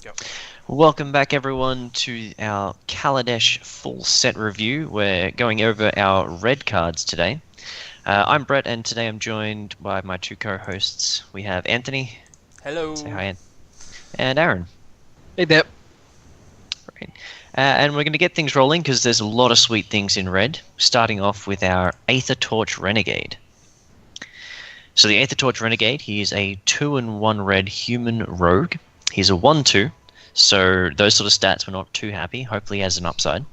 Yep. Welcome back, everyone, to our Kaladesh full set review. We're going over our red cards today. I'm Brett, and today I'm joined by my two co-hosts. We have Anthony, say Hello. hi, and Aaron. Hey there. Right. And we're going to get things rolling because there's a lot of sweet things in red, starting off with our Aether Torch Renegade. So the Aether Torch Renegade, he is a 2-1 red human rogue. He's a 1-2. So those sort of stats we're not too happy. Hopefully he has an upside.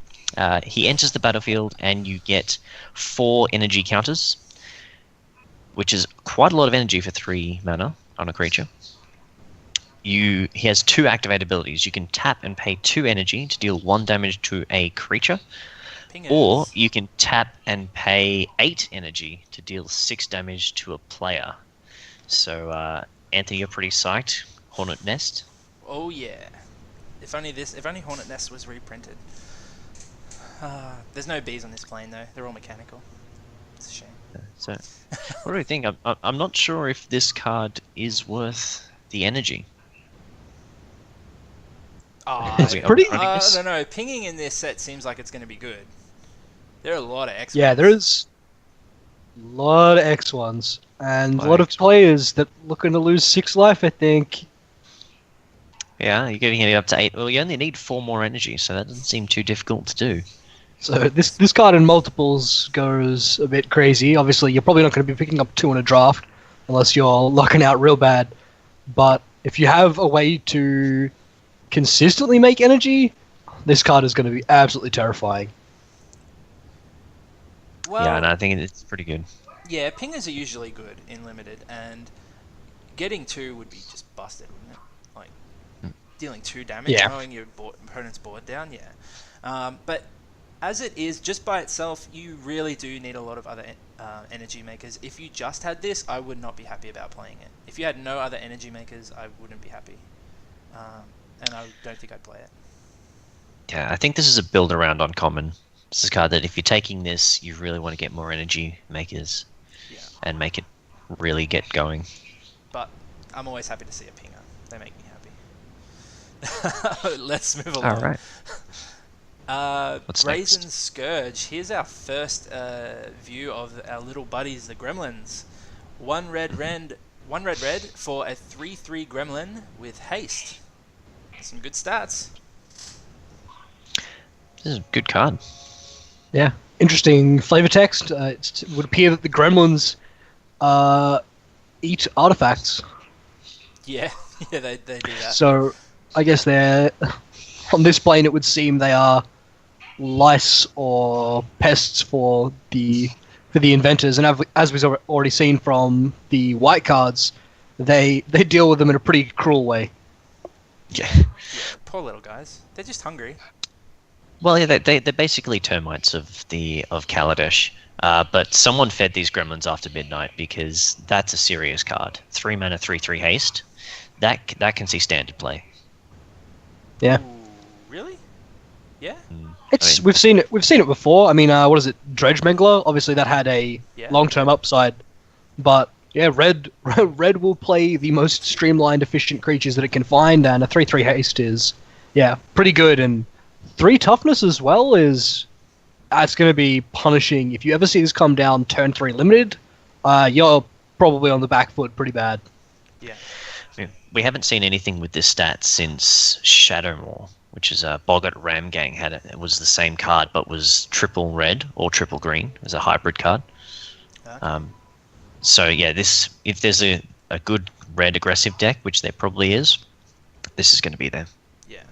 He enters the battlefield and you get 4 energy counters, which is quite a lot of energy for 3 mana on a creature. He has 2 activate abilities. You can tap and pay 2 energy to deal 1 damage to a creature, Pingers. or you can tap and pay 8 energy to deal 6 damage to a player. So Anthony, you're pretty psyched. Hornet Nest. Oh yeah. If only Hornet Nest was reprinted. There's no bees on this plane though. They're all mechanical. It's a shame. So, what do we think? I'm not sure if this card is worth the energy. It's pretty- I don't know. Pinging in this set seems like it's going to be good. There are a lot of X. Yeah, there's a lot of X ones and a lot of X. players that looking to lose 6 life, I think. Yeah, you're getting it up to 8. Well, you only need 4 more energy, so that doesn't seem too difficult to do. So this card in multiples goes a bit crazy. Obviously, you're probably not going to be picking up 2 in a draft unless you're locking out real bad. But if you have a way to consistently make energy, this card is going to be absolutely terrifying. Well, Yeah, and I think it's pretty good. yeah, pingers are usually good in limited, and getting 2 would be just busted, wouldn't it? Like dealing 2 damage, Yeah. mowing your opponent's board down. Yeah. But as it is, just by itself, you really do need a lot of other energy makers. If you just had this, I would not be happy about playing it. If you had no other energy makers, I wouldn't be happy. And I don't think I'd play it. Yeah, I think this is a build around uncommon. This is a card that if you're taking this, you really want to get more energy makers Yeah. and make it really get going. But I'm always happy to see a pinger. They make me happy. Let's move along. All right. What's Brazen next? Scourge. Here's our first view of our little buddies, the gremlins. One red red for a 3/3 gremlin with haste. Some good stats. This is a good card. Yeah, interesting flavor text. It would appear that the gremlins eat artifacts. Yeah, yeah, they do that. So I guess they're on this plane. It would seem they are lice or pests for the inventors, and as we've already seen from the white cards, they deal with them in a pretty cruel way. Yeah. Yeah, poor little guys. They're just hungry. Well, yeah, they're basically termites of Kaladesh. But someone fed these gremlins after midnight because that's a serious card. 3 mana, 3/3 haste. That can see standard play. Yeah, Ooh, really? Yeah. it's I mean- we've seen it before. I mean, what is it? Dredge Mangler. Obviously, that had a Yeah. long-term upside, but yeah, red will play the most streamlined, efficient creatures that it can find, and a 3/3 haste is pretty good, and 3 toughness as well is it's going to be punishing. If you ever see this come down turn 3 limited, you're probably on the back foot pretty bad. Yeah. I mean, we haven't seen anything with this stat since Shadowmaw, which is a Boggart Ramgang it was the same card but was triple red or triple green. It was a hybrid card. Okay. So yeah, if there's a good red aggressive deck, which there probably is, this is going to be there. Yeah.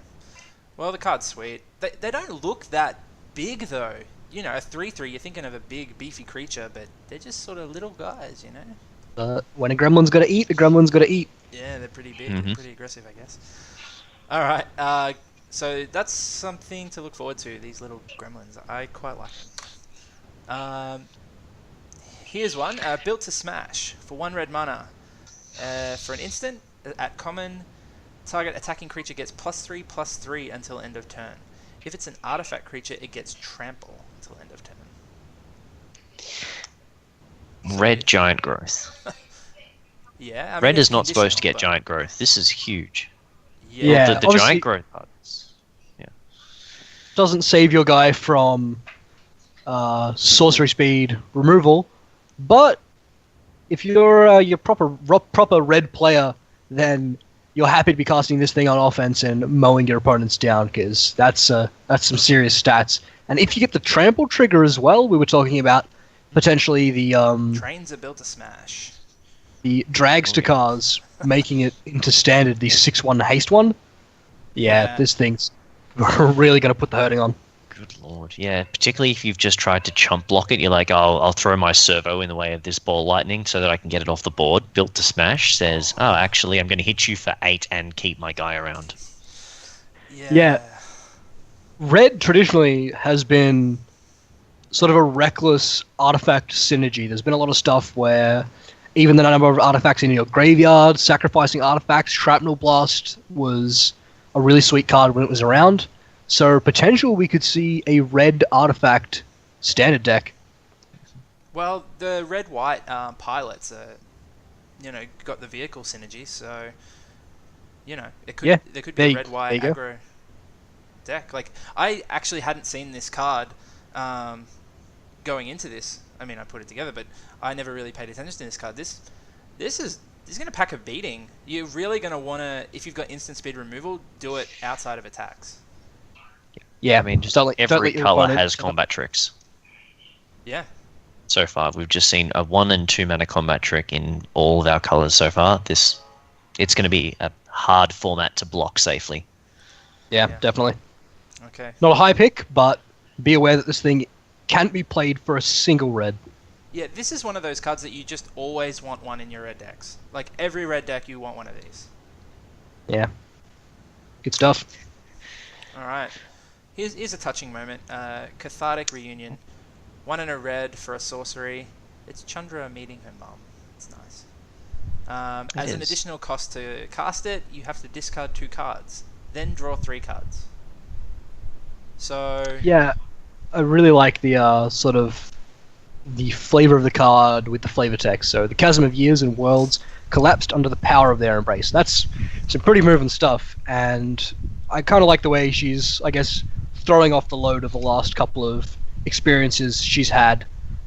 Well, the card's sweet. They don't look that big though. You know, a 3/3. You're thinking of a big beefy creature, but they're just sort of little guys. You know. When a gremlin's got to eat, the gremlin's got to eat. Yeah, they're pretty big. Mhm. They're pretty aggressive, I guess. All right. So that's something to look forward to. These little gremlins. I quite like them. Here's one. Built to smash for 1 red mana. For an instant, at common, target attacking creature gets +3/+3 until end of turn. If it's an artifact creature, it gets trample until end of turn. Red giant growth. Yeah. I mean, Red it's is not supposed to get conditional, giant growth. This is huge. Yeah, the obviously- giant growth cards. Doesn't save your guy from sorcery speed removal, but if you're your proper red player, then you're happy to be casting this thing on offense and mowing your opponents down, because that's some serious stats. And if you get the trample trigger as well, we were talking about potentially the Trains are built to smash. the dragster cars making it into standard, the 6/1 haste one. Yeah, this thing's really going to put the hurting on. Good lord, yeah. Particularly if you've just tried to chump block it, you're like, oh, I'll throw my servo in the way of this ball lightning so that I can get it off the board. Built to smash says, oh, actually, I'm going to hit you for 8 and keep my guy around. Yeah. Red traditionally has been sort of a reckless artifact synergy. There's been a lot of stuff where even the number of artifacts in your graveyard, sacrificing artifacts, Shrapnel Blast was a really sweet card when it was around. So potential we could see a red artifact standard deck. Well, the red-white pilots are, got the vehicle synergy, so it could there could be a red-white aggro deck. Like, I actually hadn't seen this card going into this. I mean, I put it together, but I never really paid attention to this card. This is going to pack a beating. You're really going to want to, if you've got instant speed removal, do it outside of attacks. Yeah, I mean, just every color has combat tricks. Yeah. So far, we've just seen a 1 and 2 mana combat trick in all of our colors so far. It's going to be a hard format to block safely. Yeah, definitely. Okay. Not a high pick, but be aware that this thing can't be played for a single red. Yeah, this is one of those cards that you just always want one in your red decks. Like, every red deck, you want one of these. Yeah. Good stuff. All right. Here's a touching moment. Cathartic Reunion. 1 and a red for a sorcery. It's Chandra meeting her mum. It's nice. As an additional cost to cast it, you have to discard 2 cards. Then draw 3 cards. So... Yeah, I really like the sort of the flavor of the card with the flavor text. So the chasm of years and worlds collapsed under the power of their embrace. That's some pretty moving stuff, and I kind of like the way she's, I guess, throwing off the load of the last couple of experiences she's had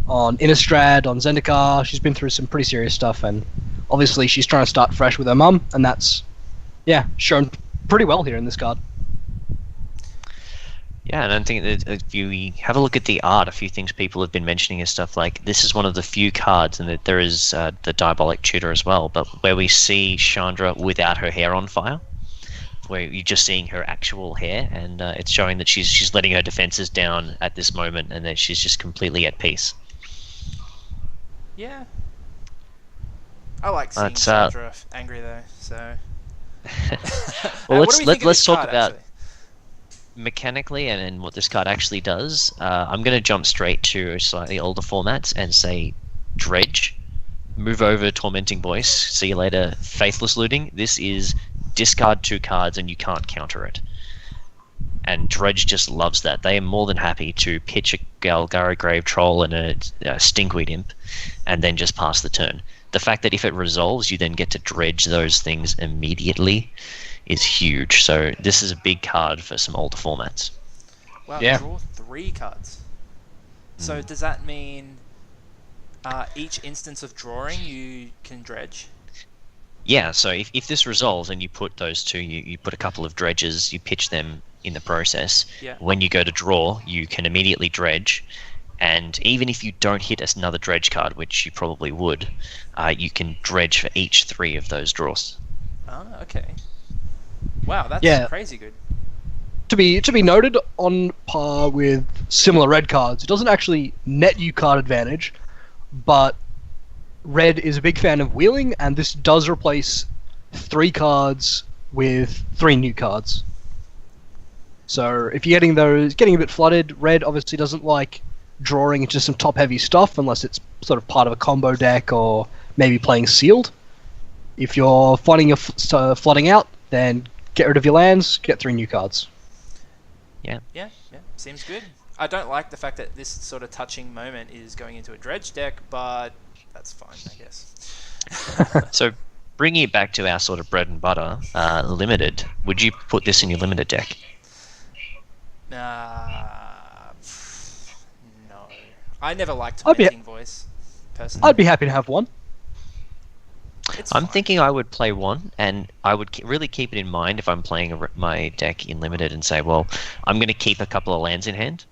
on Innistrad, on Zendikar. She's been through some pretty serious stuff, and obviously she's trying to start fresh with her mum, and that's, shown pretty well here in this card. Yeah, and I think that if you have a look at the art, a few things people have been mentioning is stuff like this is one of the few cards, and that there is the Diabolic Tutor as well, but where we see Chandra without her hair on fire, where you're just seeing her actual hair, and it's showing that she's letting her defenses down at this moment, and that she's just completely at peace. Yeah. I like seeing Chandra angry though, so... Well, let's talk card, about... actually? Mechanically and what this card actually does. I'm going to jump straight to slightly older formats and say Dredge, move over Tormenting Voice, see you later Faithless Looting. This is discard 2 cards and you can't counter it. And Dredge just loves that. They are more than happy to pitch a Galgari Grave Troll and a Stinkweed Imp and then just pass the turn. The fact that if it resolves you then get to dredge those things immediately is huge. So this is a big card for some older formats. Wow, Yeah. draw 3 cards. So does that mean each instance of drawing you can dredge? Yeah, so if this resolves and you put those 2, you put a couple of dredges, you pitch them in the process. Yeah. When you go to draw, you can immediately dredge. And even if you don't hit another dredge card, which you probably would, you can dredge for each 3 of those draws. Oh, okay. Wow, that's crazy good. To be noted, on par with similar red cards, it doesn't actually net you card advantage, but red is a big fan of wheeling, and this does replace 3 cards with 3 new cards. So if you're getting a bit flooded, red obviously doesn't like drawing into some top-heavy stuff unless it's sort of part of a combo deck or maybe playing sealed. If you're finding your flooding out, then get rid of your lands, get 3 new cards. Yeah, seems good. I don't like the fact that this sort of touching moment is going into a dredge deck, but that's fine, I guess. So bringing it back to our sort of bread and butter, limited. Would you put this in your limited deck? No. I never liked I'd be- Tormenting Voice, personally. I'd be happy to have one. It's I'm fine. thinking I would play one, and I would really keep it in mind if I'm playing my deck in limited and say, well, I'm going to keep a couple of lands in hand,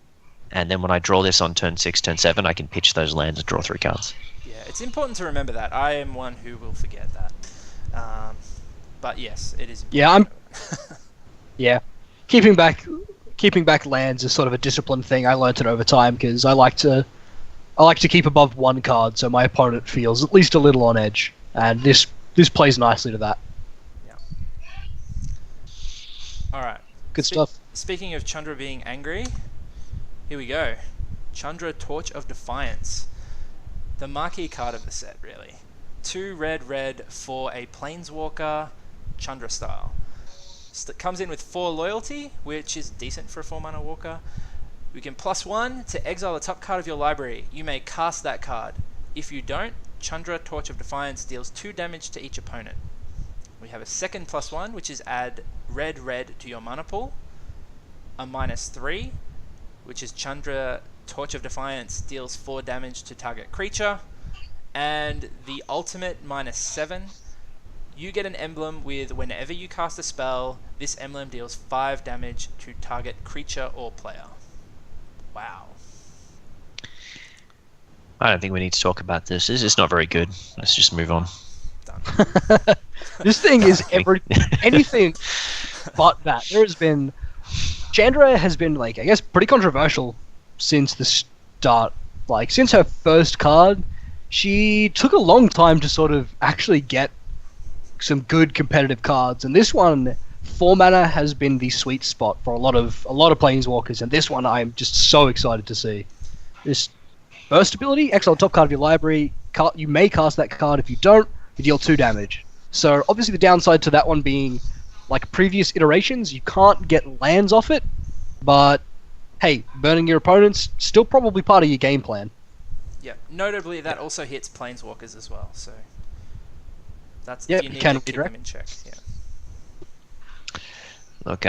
and then when I draw this on turn 6, turn 7, I can pitch those lands and draw 3 cards. Yeah, it's important to remember that. I am one who will forget that. But yes, it is important. Yeah, Yeah, keeping back lands is sort of a disciplined thing. I learnt it over time because I like to keep above 1 card, so my opponent feels at least a little on edge, and this plays nicely to that. Yeah. Alright. Good stuff. Speaking of Chandra being angry, here we go. Chandra Torch of Defiance. The marquee card of the set, really. 2 red for a Planeswalker, Chandra style. Comes in with 4 loyalty, which is decent for a 4-mana walker. We can +1 to exile the top card of your library. You may cast that card. If you don't, Chandra Torch of Defiance deals 2 damage to each opponent. We have a second +1, which is add red to your mana pool. A -3, which is Chandra Torch of Defiance deals 4 damage to target creature. And the ultimate -7. You get an emblem with whenever you cast a spell, this emblem deals 5 damage to target creature or player. Wow. I don't think we need to talk about this. This is not very good. Let's just move on. Done. This thing is anything but that. Chandra has been, like, I guess, pretty controversial since the start. Like, since her first card, she took a long time to sort of actually get some good competitive cards, and this one, 4 mana has been the sweet spot for a lot of planeswalkers, and this one I'm just so excited to see. This burst ability, exile top card of your library. You may cast that card. If you don't, you deal 2 damage. So obviously the downside to that one being, like previous iterations, you can't get lands off it, but hey, burning your opponents still probably part of your game plan. Yeah. Notably, that also hits Planeswalkers as well, so that's Yep, you need you can to keep them redirect. in check. Yeah. Look,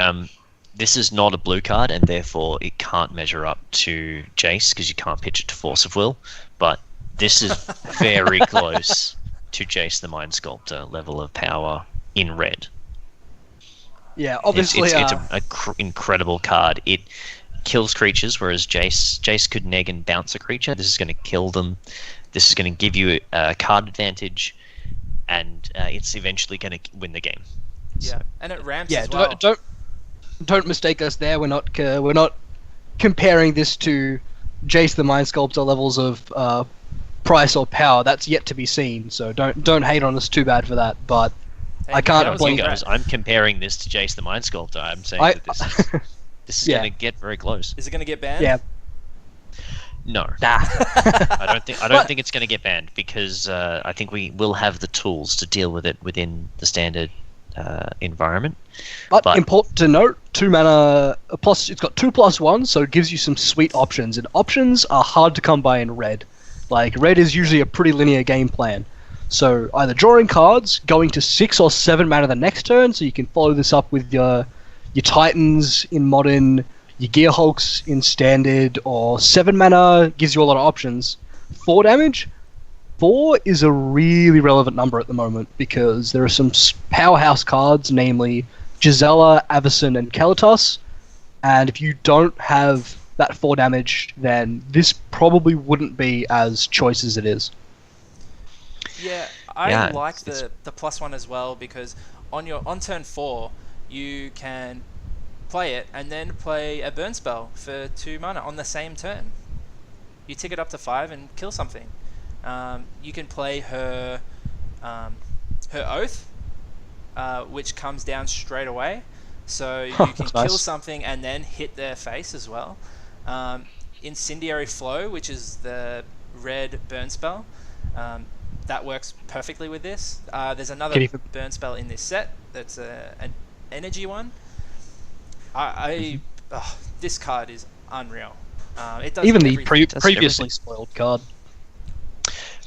this is not a blue card, and therefore it can't measure up to Jace because you can't pitch it to Force of Will. But this is very close to Jace the Mind Sculptor level of power in red. Yeah, obviously. It's an incredible card. It kills creatures, whereas Jace could neg and bounce a creature. This is going to kill them. This is going to give you a card advantage, and it's eventually going to win the game. Yeah, and it ramps yeah, as well. don't mistake us there. We're not comparing this to Jace the Mind Sculptor levels of price or power. That's yet to be seen. So don't hate on us too bad for that. But Hey, I can't that was blame all Guys, I'm comparing this to Jace the Mind Sculptor. I'm saying I- that this is Yeah. going to get very close. Is it going to get banned? Yeah. No, Nah. I don't think it's going to get banned because I think we will have the tools to deal with it within the standard environment. But But- important to note, 2 mana plus. It's got 2+1, so it gives you some sweet options. And options are hard to come by in red. Like red is usually a pretty linear game plan. So either drawing cards, going to 6 or 7 mana the next turn, so you can follow this up with your Titans in Modern, your Gearhulks in Standard, or 7 mana gives you a lot of options. 4 damage. 4 is a really relevant number at the moment because there are some powerhouse cards, namely Gisela, Avacyn, and Kaladesh. And if you don't have that 4 damage, then this probably wouldn't be as choice as it is. Yeah, I Yeah, like it's- the +1 as well because on turn 4 you can play it and then play a burn spell for 2 mana on the same turn. You tick it up to 5 and kill something. You can play her Oath, which comes down straight away, so you can That's kill nice. something and then hit their face as well. Incendiary Flow, which is the red burn spell, that works perfectly with this. There's another Can you- burn spell in this set that's an energy one. This card is unreal. It does Even the everything. Does previously everything. spoiled card.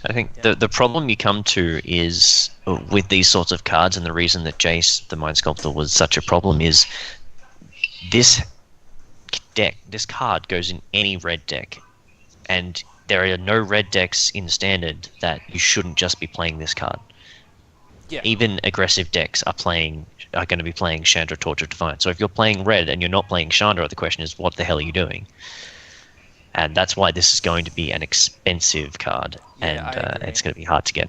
I think Yeah. the problem you come to is with these sorts of cards, and the reason that Jace, the Mind Sculptor, was such a problem is this this card goes in any red deck, and there are no red decks in Standard that you shouldn't just be playing this card. Yeah. Even aggressive decks are going to be playing Chandra, Torch of Defiance. So if you're playing red and you're not playing Chandra, the question is, what the hell are you doing? And that's why this is going to be an expensive card, Yeah, and I agree. it's going to be hard to get.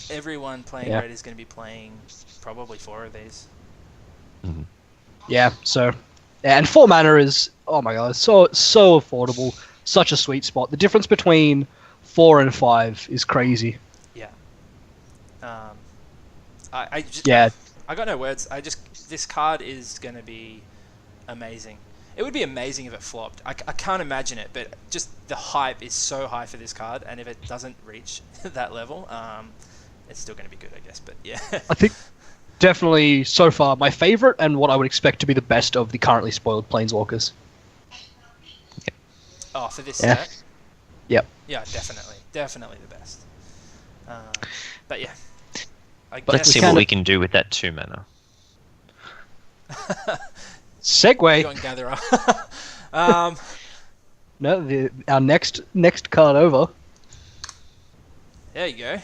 Everyone playing red is going to be playing probably 4 of these. Mhm. Yeah, so... Yeah, and 4 mana is... Oh my god, so affordable. Such a sweet spot. The difference between 4 and 5 is crazy. Yeah. I just... Yeah. I got no words. This card is going to be amazing. It would be amazing if it flopped. I can't imagine it, but just the hype is so high for this card, and if it doesn't reach that level, it's still going to be good, I guess. But yeah. I think definitely, so far, my favorite and what I would expect to be the best of the currently spoiled Planeswalkers. Oh, for this Yeah. set? Yep. Yeah, definitely. Definitely the best. But yeah. Let's see what we can do with that 2 mana. Segue. Go and gather up. No, our next card over. There you go.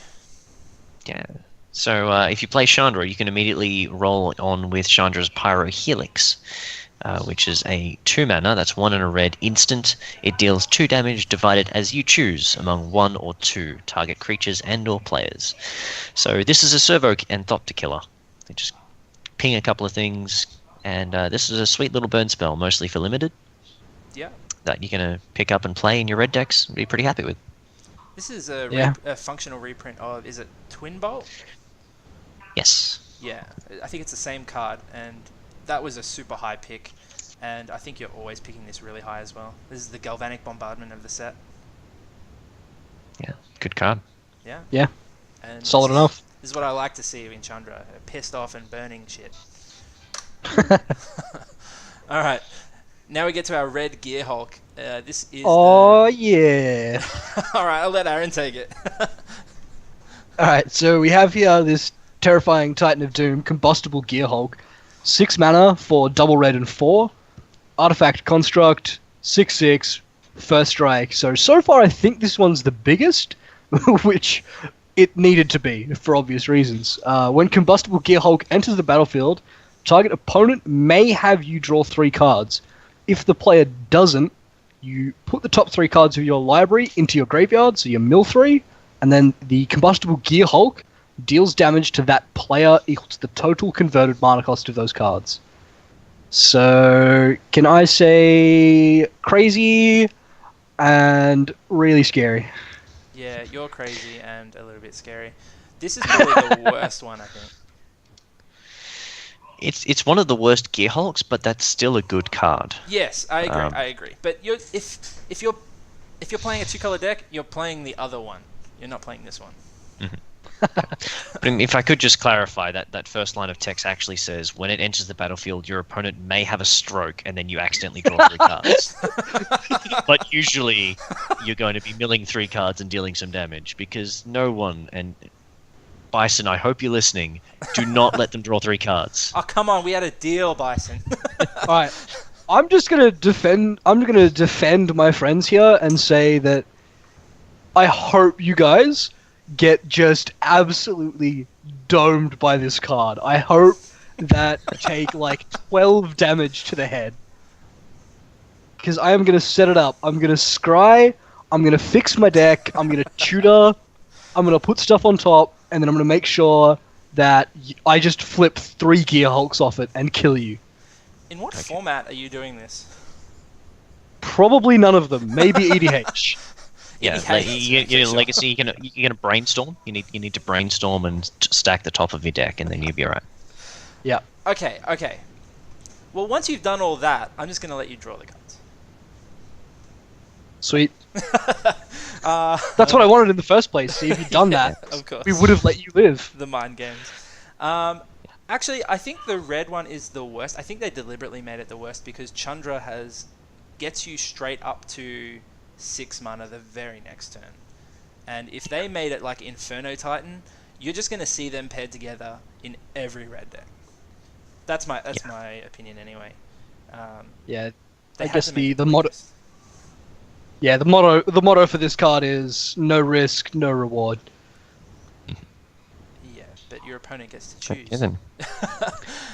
Yeah. So if you play Chandra, you can immediately roll on with Chandra's Pyro Helix, which is a 2 mana. That's 1 and a red instant. It deals 2 damage divided as you choose among 1 or 2 target creatures and/or players. So this is a Servo Anthopter killer. They just ping a couple of things, and this is a sweet little burn spell, mostly for limited. Yeah. That you're gonna pick up and play in your red decks. Be pretty happy with. This is a, a functional reprint of, is it Twin Bolt? Yes. Yeah, I think it's the same card, and that was a super high pick, and I think you're always picking this really high as well. This is the Galvanic Bombardment of the set. Yeah. Good card. Yeah. Yeah. And Solid enough. This is what I like to see in Chandra. Pissed off and burning shit. Alright. Now we get to our red Gear Hulk. This is yeah. Alright, I'll let Aaron take it. Alright, so we have here this terrifying Titan of Doom, Combustible Gear Hulk. 6 mana for double red and 4. Artifact Construct, 6/6, first strike. So far I think this one's the biggest, which it needed to be, for obvious reasons. When Combustible Gear Hulk enters the battlefield, target opponent may have you draw 3 cards. If the player doesn't, you put the top 3 cards of your library into your graveyard, so you mill 3, and then the Combustible Gear Hulk deals damage to that player equal to the total converted mana cost of those cards. So, can I say crazy and really scary? Yeah, you're crazy and a little bit scary. This is probably the worst one, I think. It's one of the worst Gear Hulks, but that's still a good card. Yes, I agree. I agree. But if you're playing a 2-color deck, you're playing the other one. You're not playing this one. But if I could just clarify, that first line of text actually says, when it enters the battlefield, your opponent may have a stroke, and then you accidentally draw 3 cards. But usually, you're going to be milling 3 cards and dealing some damage, because no one, and Bison, I hope you're listening, do not let them draw 3 cards. Oh, come on, we had a deal, Bison. Alright, I'm just gonna defend my friends here and say that I hope you guys get just absolutely domed by this card. I hope that take like 12 damage to the head. Because I am going to set it up. I'm going to scry, I'm going to fix my deck, I'm going to tutor, I'm going to put stuff on top, and then I'm going to make sure that I just flip 3 Gear Hulks off it and kill you. In what format are you doing this? Probably none of them. Maybe EDH. Yeah, Legacy. You're gonna brainstorm. You need to brainstorm and stack the top of your deck, and then you'll be alright. Yeah. Okay. Well, once you've done all that, I'm just going to let you draw the cards. Sweet. That's what I wanted in the first place. See, if you'd done that, of course. we would have let you live. The mind games. Actually, I think the red one is the worst. I think they deliberately made it the worst because Chandra gets you straight up to 6 mana the very next turn. And if they made it like Inferno Titan, you're just going to see them paired together in every red deck. That's my opinion anyway. Yeah, They I had guess to make it the motto. weakest. Yeah, the motto for this card is no risk, no reward. Yeah, but your opponent gets to choose. Okay, then.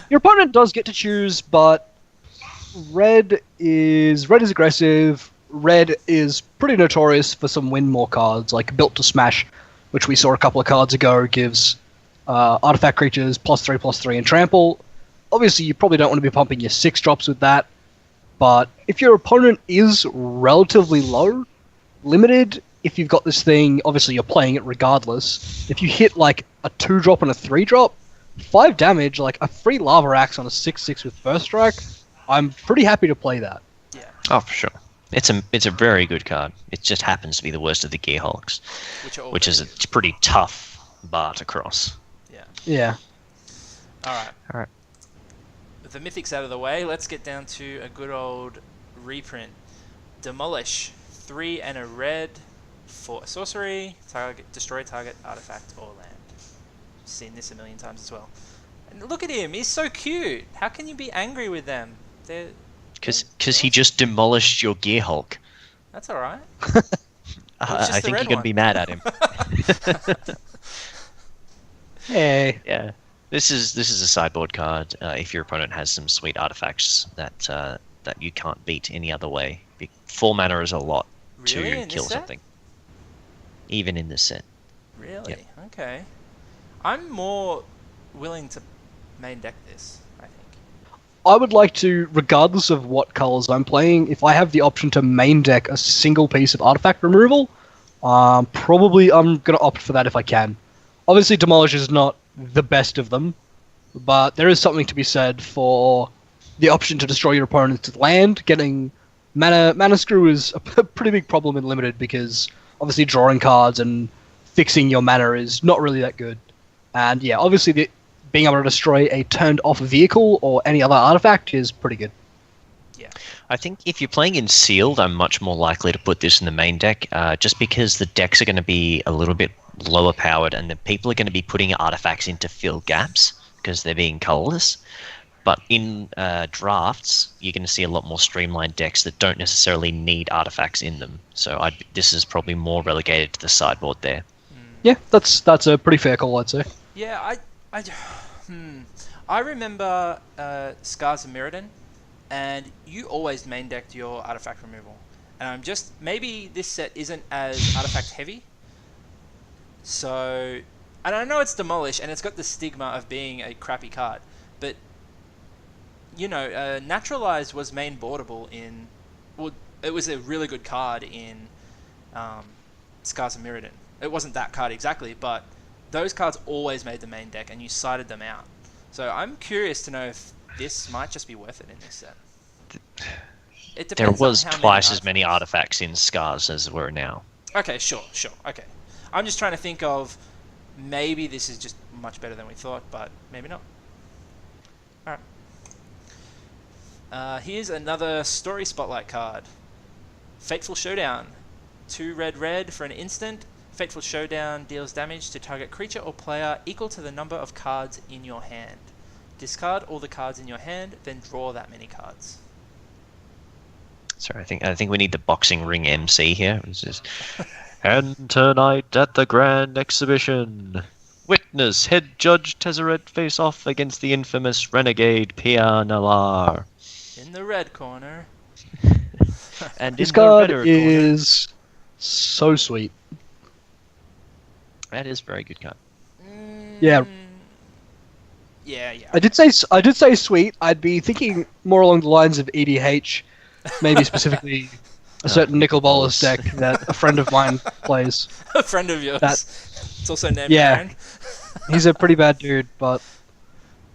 Your opponent does get to choose, but red is aggressive. Red is pretty notorious for some win more cards, like Built to Smash, which we saw a couple of cards ago, gives artifact creatures +3/+3 and trample. Obviously, you probably don't want to be pumping your 6-drops with that, but if your opponent is relatively low, limited, if you've got this thing, obviously you're playing it regardless. If you hit like a 2-drop and a 3-drop, 5 damage, like a free Lava Axe on a 6/6 with First Strike, I'm pretty happy to play that. Yeah, Oh, for sure. It's a very good card. It just happens to be the worst of the Gearhulks, which is a pretty tough bar to cross. Yeah. Yeah. All right. With the mythics out of the way, let's get down to a good old reprint. Demolish. 3 and a red for a sorcery. Destroy target artifact or land. Seen this a million times as well. And look at him. He's so cute. How can you be angry with them? Because he just demolished your Gearhulk. That's all right. I think you're going to be mad at him. Hey. Yeah. This is a sideboard card. If your opponent has some sweet artifacts that you can't beat any other way. 4 mana is a lot Really? to In this kill set? something. Even in this set. Really? Yep. Okay. I'm more willing to main deck this, I think. I would like to, regardless of what colors I'm playing, if I have the option to main deck a single piece of artifact removal, probably I'm going to opt for that if I can. Obviously, Demolish is not the best of them, but there is something to be said for the option to destroy your opponent's land. Getting mana screw is a pretty big problem in Limited because obviously drawing cards and fixing your mana is not really that good. And yeah, obviously being able to destroy a turned off vehicle or any other artifact is pretty good. Yeah. I think if you're playing in sealed, I'm much more likely to put this in the main deck, just because the decks are going to be a little bit lower powered, and the people are going to be putting artifacts in to fill gaps because they're being colorless. But in drafts, you're going to see a lot more streamlined decks that don't necessarily need artifacts in them. So this is probably more relegated to the sideboard there. Yeah, that's a pretty fair call, I'd say. Yeah, I remember Scars of Mirrodin, and you always main decked your artifact removal. And maybe this set isn't as artifact heavy. So, and I know it's Demolish, and it's got the stigma of being a crappy card, but you know, Naturalize was main boardable in. Well, it was a really good card in Scars of Mirrodin. It wasn't that card exactly, but those cards always made the main deck, and you sided them out. So I'm curious to know if this might just be worth it in this set. It There depends on was how twice as many artifacts in Scars as there were now. Okay, sure. Okay. I'm just trying to think of maybe this is just much better than we thought, but maybe not. Alright. Here's another story spotlight card. Fateful Showdown. 2 red for an instant. Fateful Showdown deals damage to target creature or player equal to the number of cards in your hand. Discard all the cards in your hand, then draw that many cards. Sorry, I think we need the boxing ring MC here. It's just, and tonight at the Grand Exhibition, witness head judge Tezzeret face off against the infamous renegade Pia Nalar. In the red corner. And This in the card redder is so sweet. That is a very good card. Yeah. Yeah. I did say sweet. I'd be thinking more along the lines of EDH, maybe specifically a certain Nicol Bolas deck that a friend of mine plays. A friend of yours. It's also named Yeah. Aaron. He's a pretty bad dude, but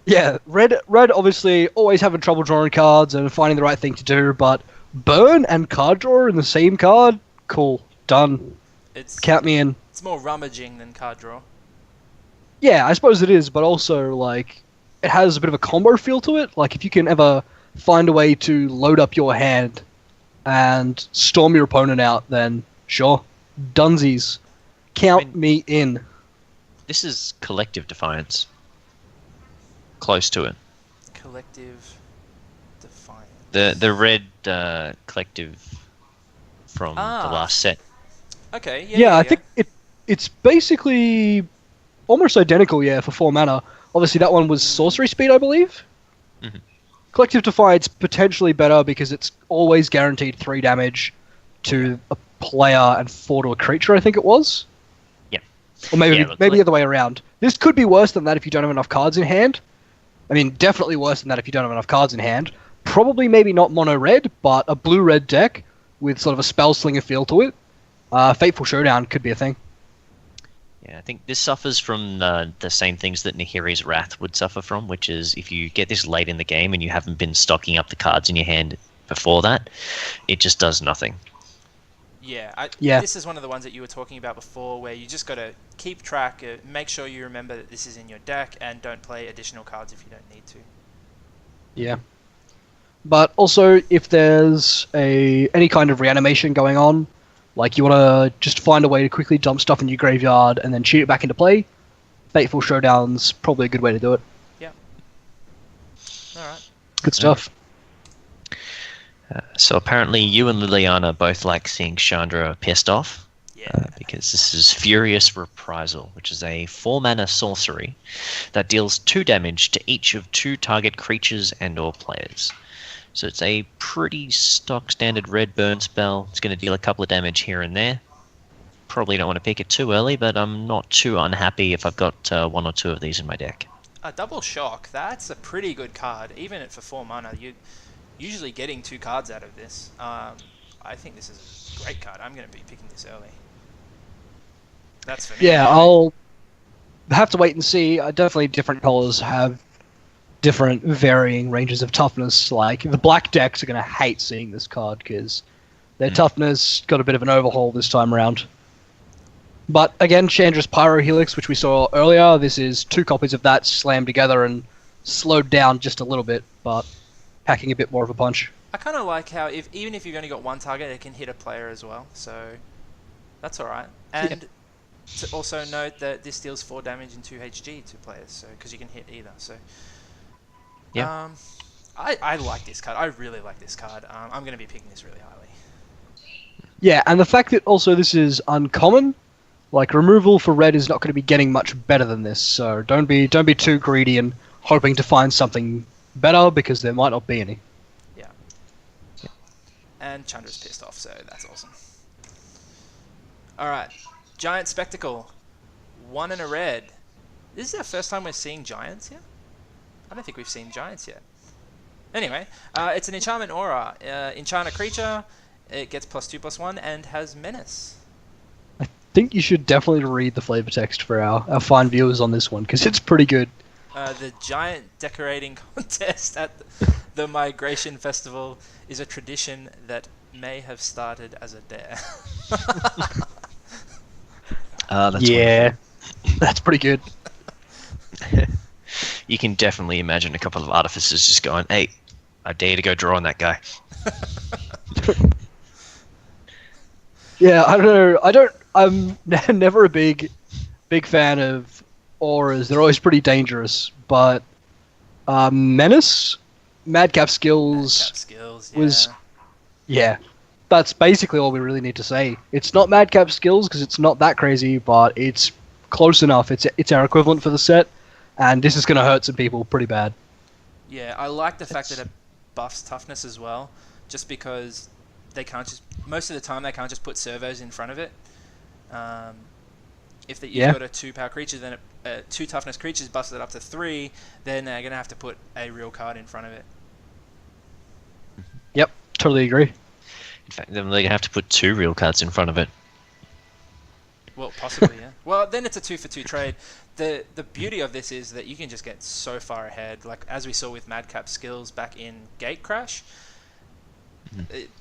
yeah, red obviously always having trouble drawing cards and finding the right thing to do, but burn and card drawer in the same card, cool, done. Count me in. It's more rummaging than card draw. Yeah, I suppose it is, but also like it has a bit of a combo feel to it. Like if you can ever find a way to load up your hand and storm your opponent out, then sure, dunsies. Count me in. This is Collective Defiance. Close to it. Collective Defiance. The red collective from the last set. Okay, Yeah, I think it's basically almost identical, for 4 mana. Obviously, that one was sorcery speed, I believe. Mhm. Collective Defiance potentially better because it's always guaranteed 3 damage to a player and 4 to a creature, I think it was. Yeah. Or maybe Yeah, maybe the other way around. This could be worse than that if you don't have enough cards in hand. I mean, definitely worse than that if you don't have enough cards in hand. Probably maybe not mono-red, but a blue-red deck with sort of a spell-slinger feel to it. Fateful Showdown could be a thing. Yeah, I think this suffers from the same things that Nahiri's Wrath would suffer from, which is if you get this late in the game and you haven't been stocking up the cards in your hand before that, it just does nothing. Yeah, this is one of the ones that you were talking about before, where you just got to keep track, make sure you remember that this is in your deck, and don't play additional cards if you don't need to. Yeah. But also, if there's any kind of reanimation going on, like you want to just find a way to quickly dump stuff in your graveyard and then shoot it back into play, Fateful Showdown's probably a good way to do it. Yeah. Alright. Good stuff. So apparently you and Liliana both like seeing Chandra pissed off. Yeah. Because this is Furious Reprisal, which is a 4-mana sorcery that deals 2 damage to each of 2 target creatures and/or players. So it's a pretty stock standard red burn spell. It's going to deal a couple of damage here and there. Probably don't want to pick it too early, but I'm not too unhappy if I've got 1 or 2 of these in my deck. A Double Shock, that's a pretty good card. Even for 4 mana, you're usually getting 2 cards out of this. I think this is a great card. I'm going to be picking this early. That's for me. Yeah, I'll have to wait and see. Definitely different colors have different varying ranges of toughness. Like, the black decks are going to hate seeing this card because their toughness got a bit of an overhaul this time around. But again, Chandra's Pyro Helix, which we saw earlier, this is 2 copies of that slammed together and slowed down just a little bit, but packing a bit more of a punch. I kind of like how even if you've only got 1 target, it can hit a player as well. So that's alright. And to also note that this deals 4 damage and 2 HG to players, so because you can hit either. So yeah, I like this card. I really like this card. I'm going to be picking this really highly. Yeah, and the fact that also this is uncommon, like removal for red is not going to be getting much better than this. So don't be too greedy and hoping to find something better because there might not be any. Yeah. And Chandra's pissed off, so that's awesome. Alright, Giant Spectacle. 1 and a red. This is our first time we're seeing giants here? I don't think we've seen giants yet. Anyway, it's an enchantment aura. Enchant a creature, it gets +2/+1 and has menace. I think you should definitely read the flavor text for our fine viewers on this one because it's pretty good. The giant decorating contest at the Migration Festival is a tradition that may have started as a dare. That's yeah, that's pretty good. You can definitely imagine a couple of artificers just going, "Hey, I dare you to go draw on that guy." Yeah, I don't know. I'm never a big fan of auras. They're always pretty dangerous. But Menace, Madcap Skills, was that's basically all we really need to say. It's not Madcap Skills because it's not that crazy, but it's close enough. It's our equivalent for the set, and this is going to hurt some people pretty bad. Yeah, I like the fact that it buffs toughness as well, just because they can't just most of the time they can't just put servos in front of it. If you've got a 2-power creature, then 2 toughness creatures buffs it up to 3, then they're going to have to put a real card in front of it. Yep, totally agree. In fact, then they're going to have to put 2 real cards in front of it. Well, possibly, yeah. Well, then it's a 2-for-2 trade. The beauty of this is that you can just get so far ahead, like as we saw with Madcap Skills back in Gate Crash.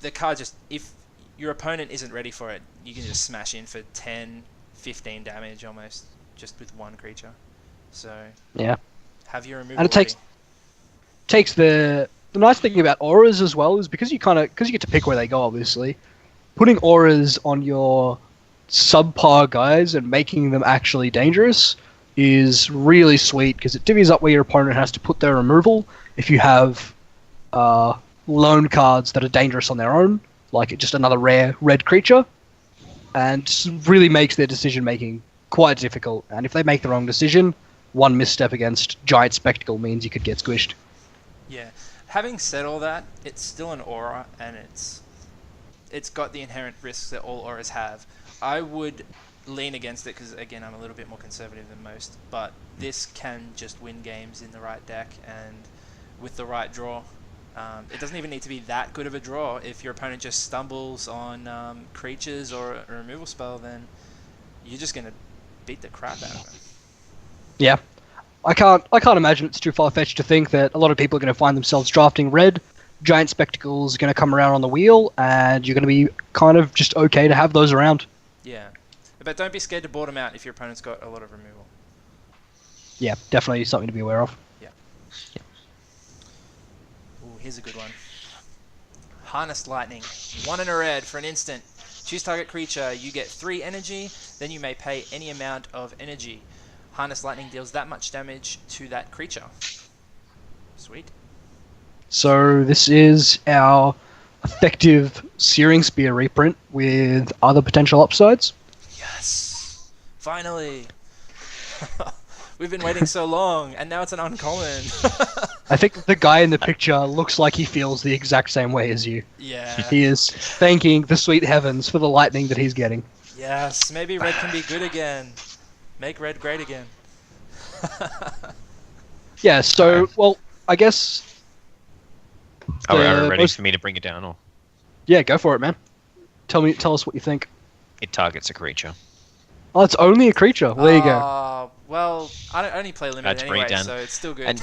The card just, if your opponent isn't ready for it, you can just smash in for 10, 15 damage almost, just with 1 creature. So yeah, have your removal. And it takes the nice thing about auras as well is because you get to pick where they go. Obviously, putting auras on your subpar guys and making them actually dangerous is really sweet because it divvies up where your opponent has to put their removal. If you have lone cards that are dangerous on their own, like just another rare red creature, and just really makes their decision making quite difficult. And if they make the wrong decision, one misstep against Giant Spectacle means you could get squished. Yeah. Having said all that, it's still an aura, and it's got the inherent risks that all auras have. I would lean against it because, again, I'm a little bit more conservative than most, but this can just win games in the right deck and with the right draw. It doesn't even need to be that good of a draw. If your opponent just stumbles on creatures or a removal spell, then you're just going to beat the crap out of them. Yeah. I can't imagine it's too far-fetched to think that a lot of people are going to find themselves drafting red. Giant Spectacles are going to come around on the wheel, and you're going to be kind of just okay to have those around. Yeah. But don't be scared to board them out if your opponent's got a lot of removal. Yeah, definitely something to be aware of. Yeah. Ooh, here's a good one. Harnessed Lightning. 1 and a red for an instant. Choose target creature. You get 3 energy. Then you may pay any amount of energy. Harnessed Lightning deals that much damage to that creature. Sweet. So this is our effective Searing Spear reprint with other potential upsides. Yes! Finally! We've been waiting so long, and now it's an uncommon. I think the guy in the picture looks like he feels the exact same way as you. Yeah. He is thanking the sweet heavens for the lightning that he's getting. Yes, maybe red can be good again. Make red great again. Yeah, so, well, I guess... Are we the ready most- for me to bring it down, or Yeah, go for it, man. Tell us what you think. it targets a creature? Oh, it's only a creature. Well, there you go. Well, I don't only play limited to bring it anyway, down. so it's still good. And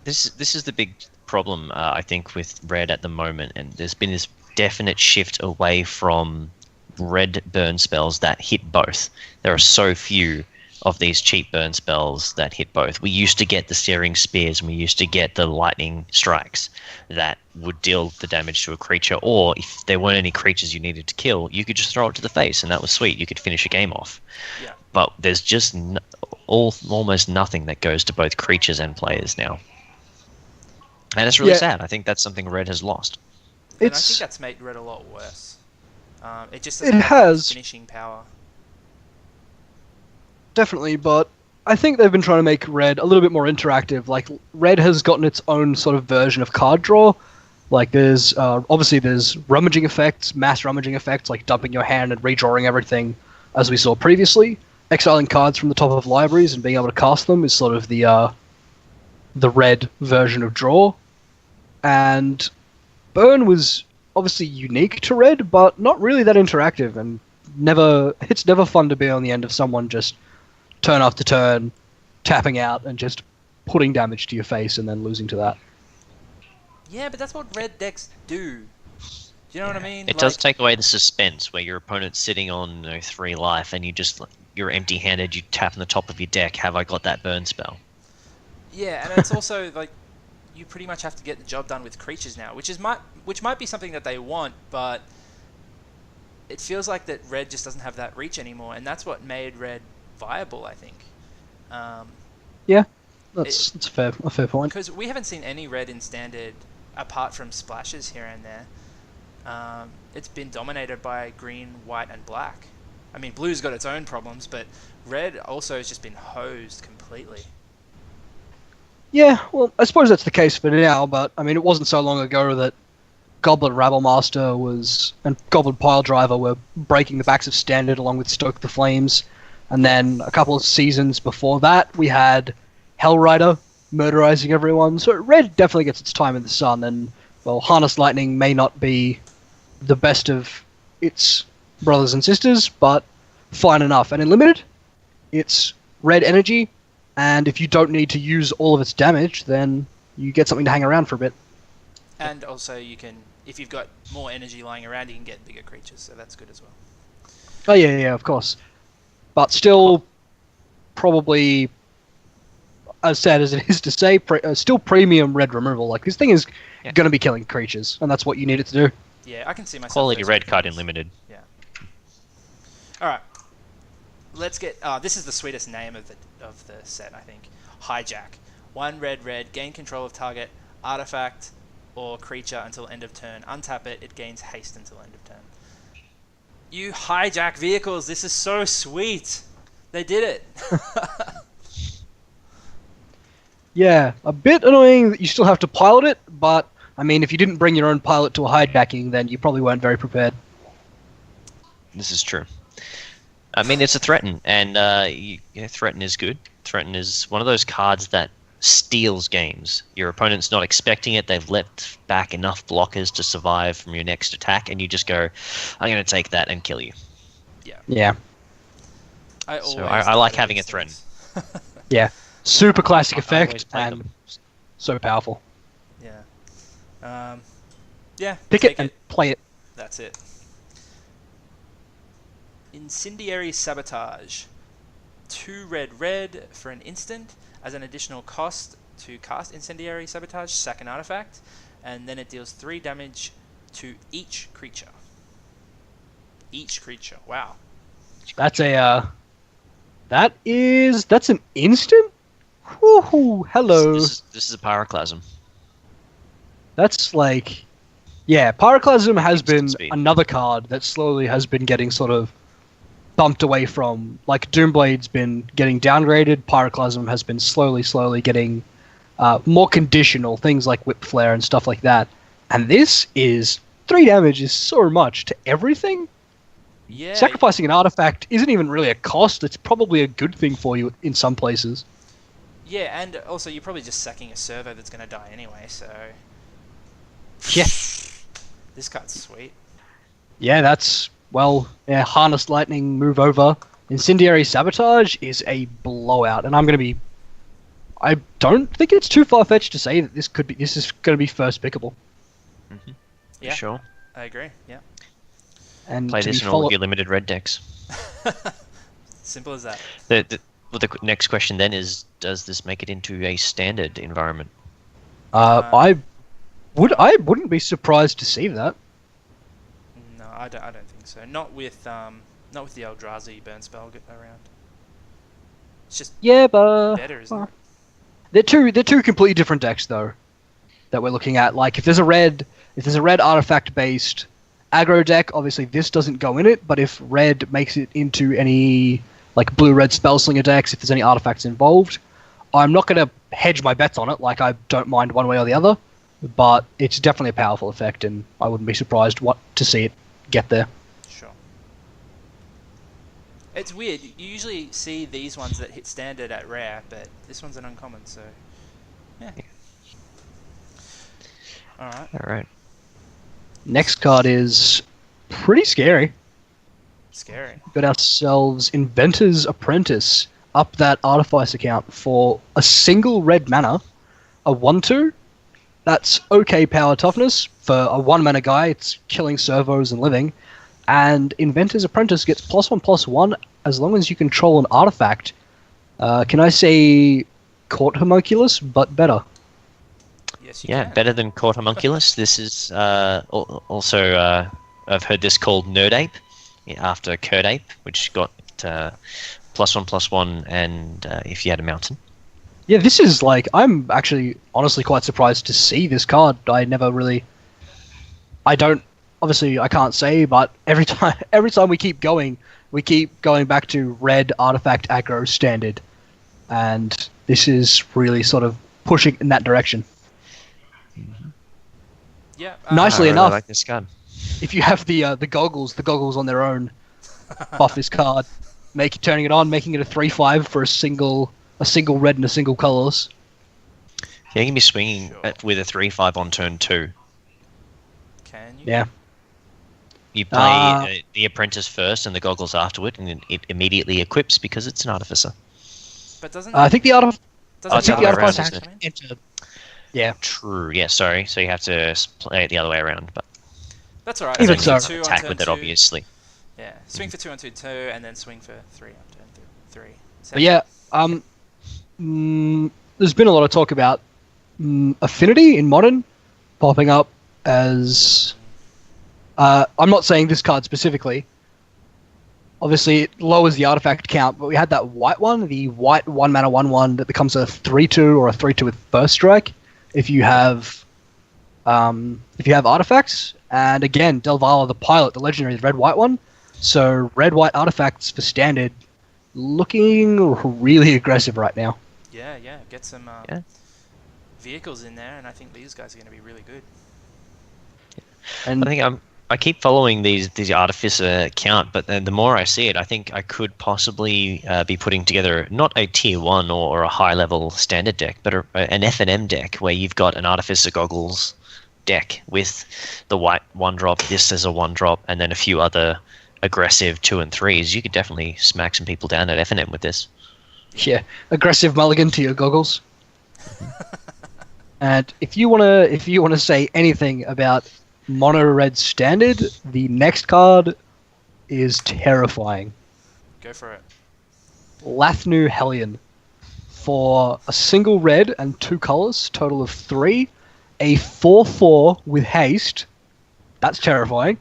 This is the big problem, I think, with red at the moment, and there's been this definite shift away from red burn spells that hit both. There are so few of these cheap burn spells that hit both. We used to get the Searing Spears, and we used to get the Lightning Strikes that would deal the damage to a creature, or if there weren't any creatures you needed to kill, you could just throw it to the face, and that was sweet. You could finish a game off. Yeah. But there's just almost nothing that goes to both creatures and players now. And it's really Yeah. sad. I think that's something red has lost. And I think It's that's made red a lot worse. It just It doesn't have has. finishing power. definitely, but I think they've been trying to make red a little bit more interactive. Like, red has gotten its own sort of version of card draw. Like, there's obviously there's rummaging effects, mass rummaging effects, like dumping your hand and redrawing everything, as we saw previously. Exiling cards from the top of libraries and being able to cast them is sort of the red version of draw. And burn was obviously unique to red, but not really that interactive, and it's never fun to be on the end of someone just turn after turn, tapping out and just putting damage to your face and then losing to that. Yeah, but that's what red decks do. Do you know what I mean? It does take away the suspense where your opponent's sitting on 3 life and you're empty-handed, you tap on the top of your deck, have I got that burn spell? Yeah, and it's also like you pretty much have to get the job done with creatures now, which might be something that they want, but it feels like that red just doesn't have that reach anymore, and that's what made red viable, I think. Yeah, that's a fair point. Because we haven't seen any red in standard apart from splashes here and there. It's been dominated by green, white, and black. I mean, blue's got its own problems, but red also has just been hosed completely. Yeah, well, I suppose that's the case for now, but I mean, it wasn't so long ago that Goblet Rabblemaster and Goblet Piledriver were breaking the backs of Standard along with Stoke the Flames, and then a couple of seasons before that, we had Hellrider murderizing everyone. So Red definitely gets its time in the sun, and well, Harness Lightning may not be the best of its brothers and sisters, but fine enough. And in Limited, it's red energy, and if you don't need to use all of its damage, then you get something to hang around for a bit. And also you can, if you've got more energy lying around, you can get bigger creatures, so that's good as well. Oh yeah, of course. But still, probably, as sad as it is to say, still premium red removal. Like, this thing is going to be killing creatures, and that's what you need it to do. Yeah, I can see myself. Quality losing red card in creatures. limited. Yeah. All right. Let's get. This is the sweetest name of the set, I think. Hijack. 1 red red. Gain control of target artifact or creature until end of turn. Untap it. It gains haste until end of turn. You hijack vehicles. This is so sweet. They did it. Yeah, a bit annoying that you still have to pilot it, but I mean, if you didn't bring your own pilot to a hijacking, then you probably weren't very prepared. This is true. I mean, it's a threaten, and threaten is good. Threaten is one of those cards that steals games. Your opponent's not expecting it. They've left back enough blockers to survive from your next attack, and you just go, "I'm going to take that and kill you." Yeah. I like having a threaten. Yeah. Super classic I effect always play and them. so powerful. Yeah. Yeah. Pick take it and play it. That's it. Incendiary Sabotage. 2 red red for an instant. As an additional cost to cast Incendiary Sabotage, sack an artifact, and then it deals 3 damage to each creature. Each creature. Wow. That's that's an instant? Woohoo! Hello. This is a pyroclasm. That's like, yeah, Pyroclasm has been Instant speed. another card that slowly has been getting sort of bumped away from. Like, Doomblade's been getting downgraded, Pyroclasm has been slowly getting more conditional, things like Whip Flare and stuff like that. And this is 3 damage is so much to everything. Yeah. Sacrificing an artifact isn't even really a cost, it's probably a good thing for you in some places. Yeah, and also you're probably just sacking a servo that's going to die anyway, so... Yeah. This card's sweet. Yeah, that's, well, yeah, Harness Lightning, move over. Incendiary Sabotage is a blowout, and I don't think it's too far-fetched to say that this is going to be first pickable. Mm-hmm. Yeah. Sure. I agree, yeah. And Play to this be in all follow- of your limited red decks. Simple as that. The next question then is, does this make it into a standard environment? I wouldn't be surprised to see that. No, I don't think so. Not with the Eldrazi burn spell around. It's just Yeah, but better, isn't it? they're two completely different decks though that we're looking at. Like if there's a red artifact based aggro deck, obviously this doesn't go in it, but if red makes it into any like blue-red spellslinger decks, if there's any artifacts involved, I'm not going to hedge my bets on it, like I don't mind one way or the other, but it's definitely a powerful effect, and I wouldn't be surprised to see it get there. Sure. It's weird. You usually see these ones that hit standard at rare, but this one's an uncommon, so... Yeah. Alright. All right. Next card is pretty scary. Scary. Got ourselves Inventor's Apprentice. Up that Artifice account for a single red mana, a 1/2. That's okay power toughness. For a 1 mana guy, it's killing servos and living. And Inventor's Apprentice gets +1/+1 as long as you control an artifact. Can I say Court Homunculus, but better? Yes, you Yeah, can. better than Court Homunculus. This is also I've heard this called Nerd Ape, after Curd Ape, which got +1/+1, and if you had a mountain. Yeah, this is like, I'm actually honestly quite surprised to see this card. I can't say, but every time we keep going back to red artifact aggro standard, and this is really sort of pushing in that direction. Yeah. Nicely I really enough, like this card. if you have the goggles on their own, buff this card, turning it on, making it a 3/5 for a single red and a single colorless. Yeah, you can be swinging Sure. with a 3/5 on turn 2. Can you? Yeah. You play the Apprentice first and the goggles afterward, and then it immediately equips because it's an Artificer. But doesn't I think the doesn't it's the other way around, artifice isn't has to enter. Yeah. True. Yeah, sorry. So you have to play it the other way around, but That's alright. Even Swing so. for 2 on attack turn with it, 2. obviously. Yeah. Swing for 2 on turn 2, and then swing for 3 on turn 3. But yeah, there's been a lot of talk about Affinity in Modern popping up as... I'm not saying this card specifically, Obviously, it lowers the artifact count, but we had that white one, the white 1 mana 1/1 that becomes a 3/2 or a 3/2 with first strike. If you have, artifacts, and again, Delvala the pilot, the legendary red white one. So red white artifacts for standard, looking really aggressive right now. Yeah, yeah. Get some Yeah. vehicles in there, and I think these guys are going to be really good. And I think I keep following these artificer count, but then the more I see it, I think I could possibly be putting together not a tier 1 or a high level standard deck, but an F&M deck where you've got an artificer goggles deck with the white 1-drop, this as a 1-drop, and then a few other aggressive 2 and 3s. You could definitely smack some people down at F&M with this. yeah, aggressive mulligan to your goggles. And if you wanna say anything about mono red standard, the next card is terrifying. Go for it. Lathnu Hellion. For a single red and 2 colors, total of 3, a 4/4 with haste. That's terrifying.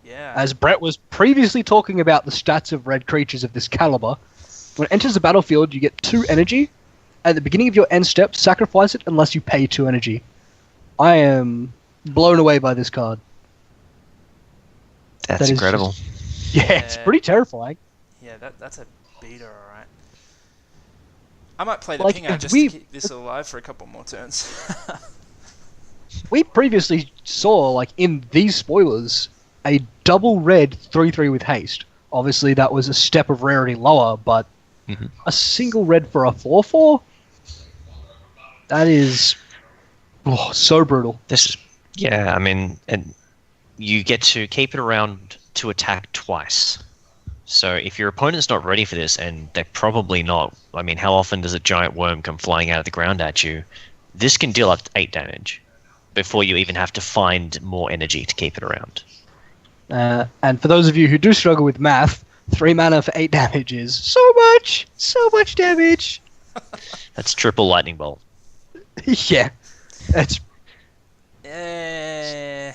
Yeah. As Brett was previously talking about the stats of red creatures of this caliber, when it enters the battlefield, you get 2 energy. At the beginning of your end step, sacrifice it unless you pay 2 energy. I am blown away by this card. That's That is incredible. Yeah, it's Yeah. pretty terrifying. Yeah, that's a beater, alright. I might play the Like, ping out if just we- to keep this alive for a couple more turns. We previously saw, like, in these spoilers, a double red 3/3 with haste. Obviously, that was a step of rarity lower, but Mhm. a single red for a 4/4? That is so brutal. This is, yeah, I mean, and you get to keep it around to attack twice. So if your opponent's not ready for this, and they're probably not, I mean, how often does a giant worm come flying out of the ground at you? This can deal up to 8 damage before you even have to find more energy to keep it around. And for those of you who do struggle with math, 3 mana for 8 damage is so much damage. That's triple lightning bolt. Yeah, it's. Eh,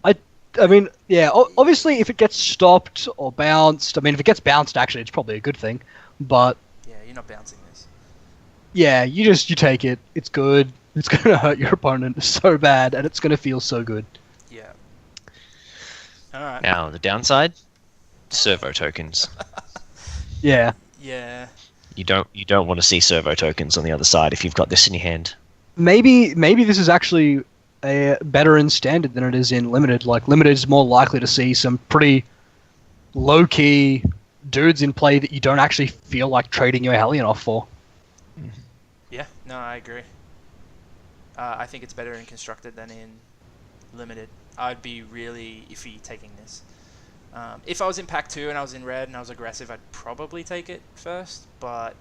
I mean, yeah. Obviously, if it gets stopped or bounced, I mean, if it gets bounced, actually, it's probably a good thing. But yeah, you're not bouncing this. yeah, you take it. It's good. It's gonna hurt your opponent so bad, and it's gonna feel so good. Yeah. Alright. Now, the downside, servo tokens. Yeah. Yeah. You don't want to see servo tokens on the other side if you've got this in your hand. Maybe this is actually better in standard than it is in limited. Like limited is more likely to see some pretty low key dudes in play that you don't actually feel like trading your Hellion off for. Yeah, no, I agree. I think it's better in constructed than in limited. I'd be really iffy taking this. If I was in pack 2 and I was in red and I was aggressive, I'd probably take it first, but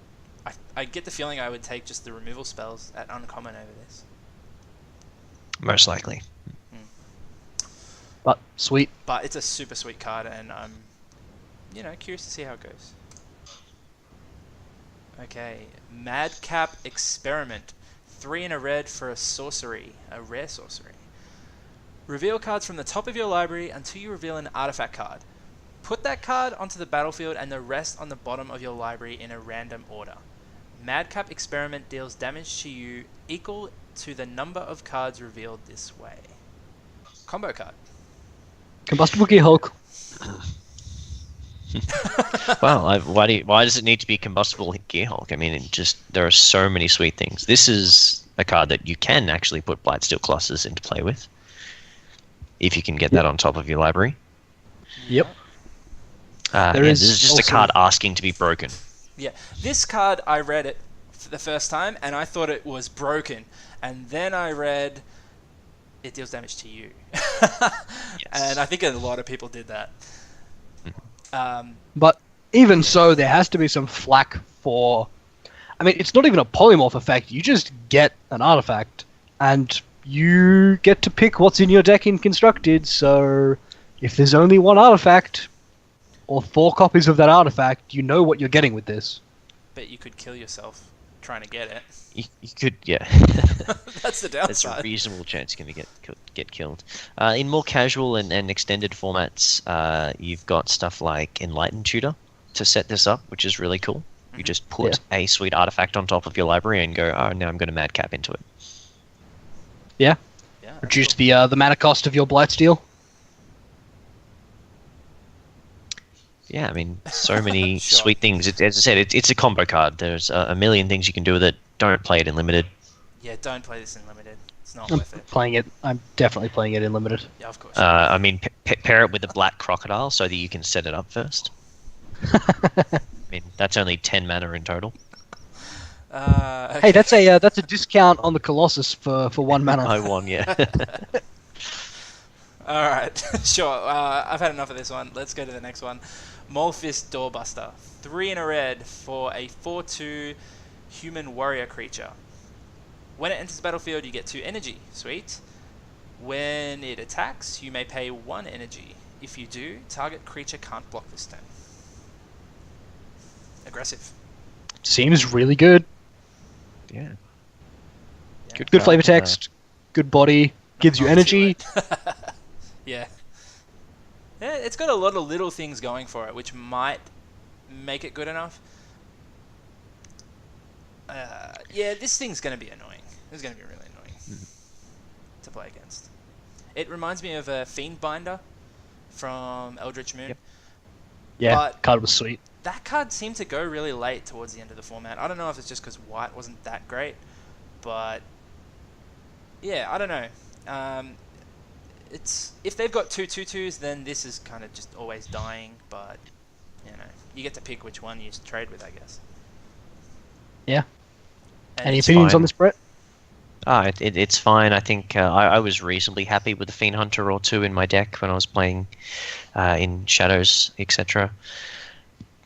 I get the feeling I would take just the removal spells at uncommon over this. Most likely. But sweet. But it's a super sweet card, and I'm, curious to see how it goes. Okay, Madcap Experiment. 3 in a red for a sorcery, a rare sorcery. Reveal cards from the top of your library until you reveal an artifact card. Put that card onto the battlefield and the rest on the bottom of your library in a random order. Madcap Experiment deals damage to you equal to the number of cards revealed this way. Combo card. Combustible Gear Hulk. Well, why does it need to be combustible Gearhulk? I mean, there are so many sweet things. This is a card that you can actually put Blightsteel Colossus into play with, if you can get that on top of your library. Yep. This is just a card asking to be broken. Yeah, this card, I read it for the first time and I thought it was broken, and then I read it deals damage to you. And I think a lot of people did that. But even so, there has to be some flack for... I mean, it's not even a polymorph effect. You just get an artifact, and you get to pick what's in your deck in Constructed, so if there's only one artifact, or 4 copies of that artifact, you know what you're getting with this. But you could kill yourself trying to get it. You could, yeah. That's the There's a downside. reasonable chance you're going to get get killed. In more casual and extended formats, you've got stuff like Enlightened Tutor to set this up, which is really cool. You just put a sweet artifact on top of your library and go, oh, now I'm going to madcap into it. Yeah. Yeah, Reduce the mana cost of your Blightsteel. Yeah, I mean, so many Sure. sweet things. As I said, it's a combo card. There's a million things you can do with it. Don't play it in limited. Yeah, don't play this in limited. It's not worth it. I'm definitely playing it in limited. Yeah, of course. I mean, pair it with a black crocodile so that you can set it up first. I mean, that's only 10 mana in total. Okay. Hey, that's a discount on the Colossus for 1 mana. I won, yeah. All right, sure. I've had enough of this one. Let's go to the next one. Maulfist Doorbuster. 3 in a red for a 4/2 human warrior creature. When it enters the battlefield, you get 2 energy. Sweet. When it attacks, you may pay 1 energy. If you do, target creature can't block this turn. Aggressive. Seems really good. Yeah. Good card. flavor text, good body, gives you Not energy. too late. Yeah. Yeah, it's got a lot of little things going for it, which might make it good enough. Yeah, this thing's going to be annoying. It's going to be really annoying to play against. It reminds me of a Fiend Binder from Eldritch Moon. Yep. Yeah, But- card was sweet. That card seemed to go really late towards the end of the format. I don't know if it's just because white wasn't that great, but yeah, I don't know. It's if they've got 2 2/2s, then this is kind of just always dying. But you know, you get to pick which one you trade with, I guess. Yeah. And Any it's opinions fine. on this, Brett? It's fine. I think I was reasonably happy with the Fiend Hunter or 2 in my deck when I was playing in Shadows, etc.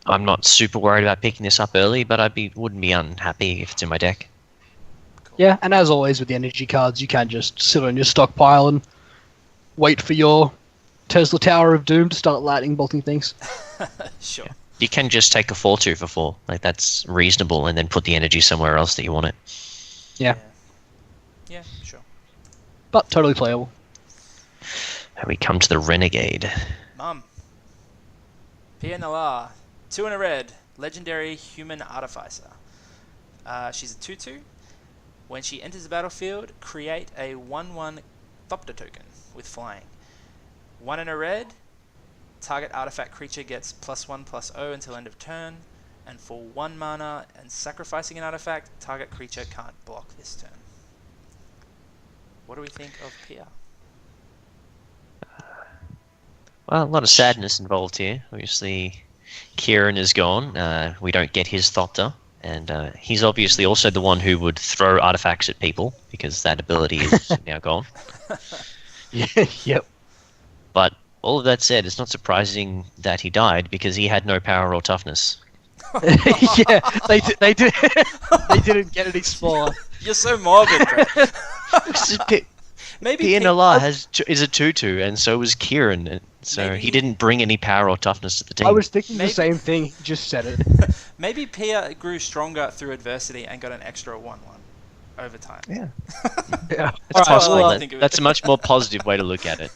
I'm not super worried about picking this up early, but wouldn't be unhappy if it's in my deck. Cool. Yeah, and as always with the energy cards, you can't just sit on your stockpile and wait for your Tesla Tower of Doom to start lightning bolting things. Sure. You can just take a 4/2 for 4. Like, that's reasonable, and then put the energy somewhere else that you want it. Yeah. Yeah, sure. But totally playable. And we come to the Renegade. Mum. PNLR. 2 in a red. Legendary Human Artificer. She's a 2/2. When she enters the battlefield, create a 1/1 Thopter token with flying. 1 in a red. Target artifact creature gets +1/+0 until end of turn. And for 1 mana and sacrificing an artifact, target creature can't block this turn. What do we think of Pia? Well, a lot of sadness involved here. Obviously, Kieran is gone. We don't get his Thopter. And he's obviously also the one who would throw artifacts at people, because that ability is now gone. Yeah, yep. But all of that said, it's not surprising that he died, because he had no power or toughness. Yeah, they didn't get any smaller. You're so morbid, bro. Maybe PNLR is a 2/2, and so was Kieran. And so Maybe- he didn't bring any power or toughness to the team. I was thinking Maybe- the same thing. He just said it. Maybe Pia grew stronger through adversity and got an extra 1/1 over time. Yeah. Yeah. It's Alright, possible. well, I That- think of it. that's a much more positive way to look at it.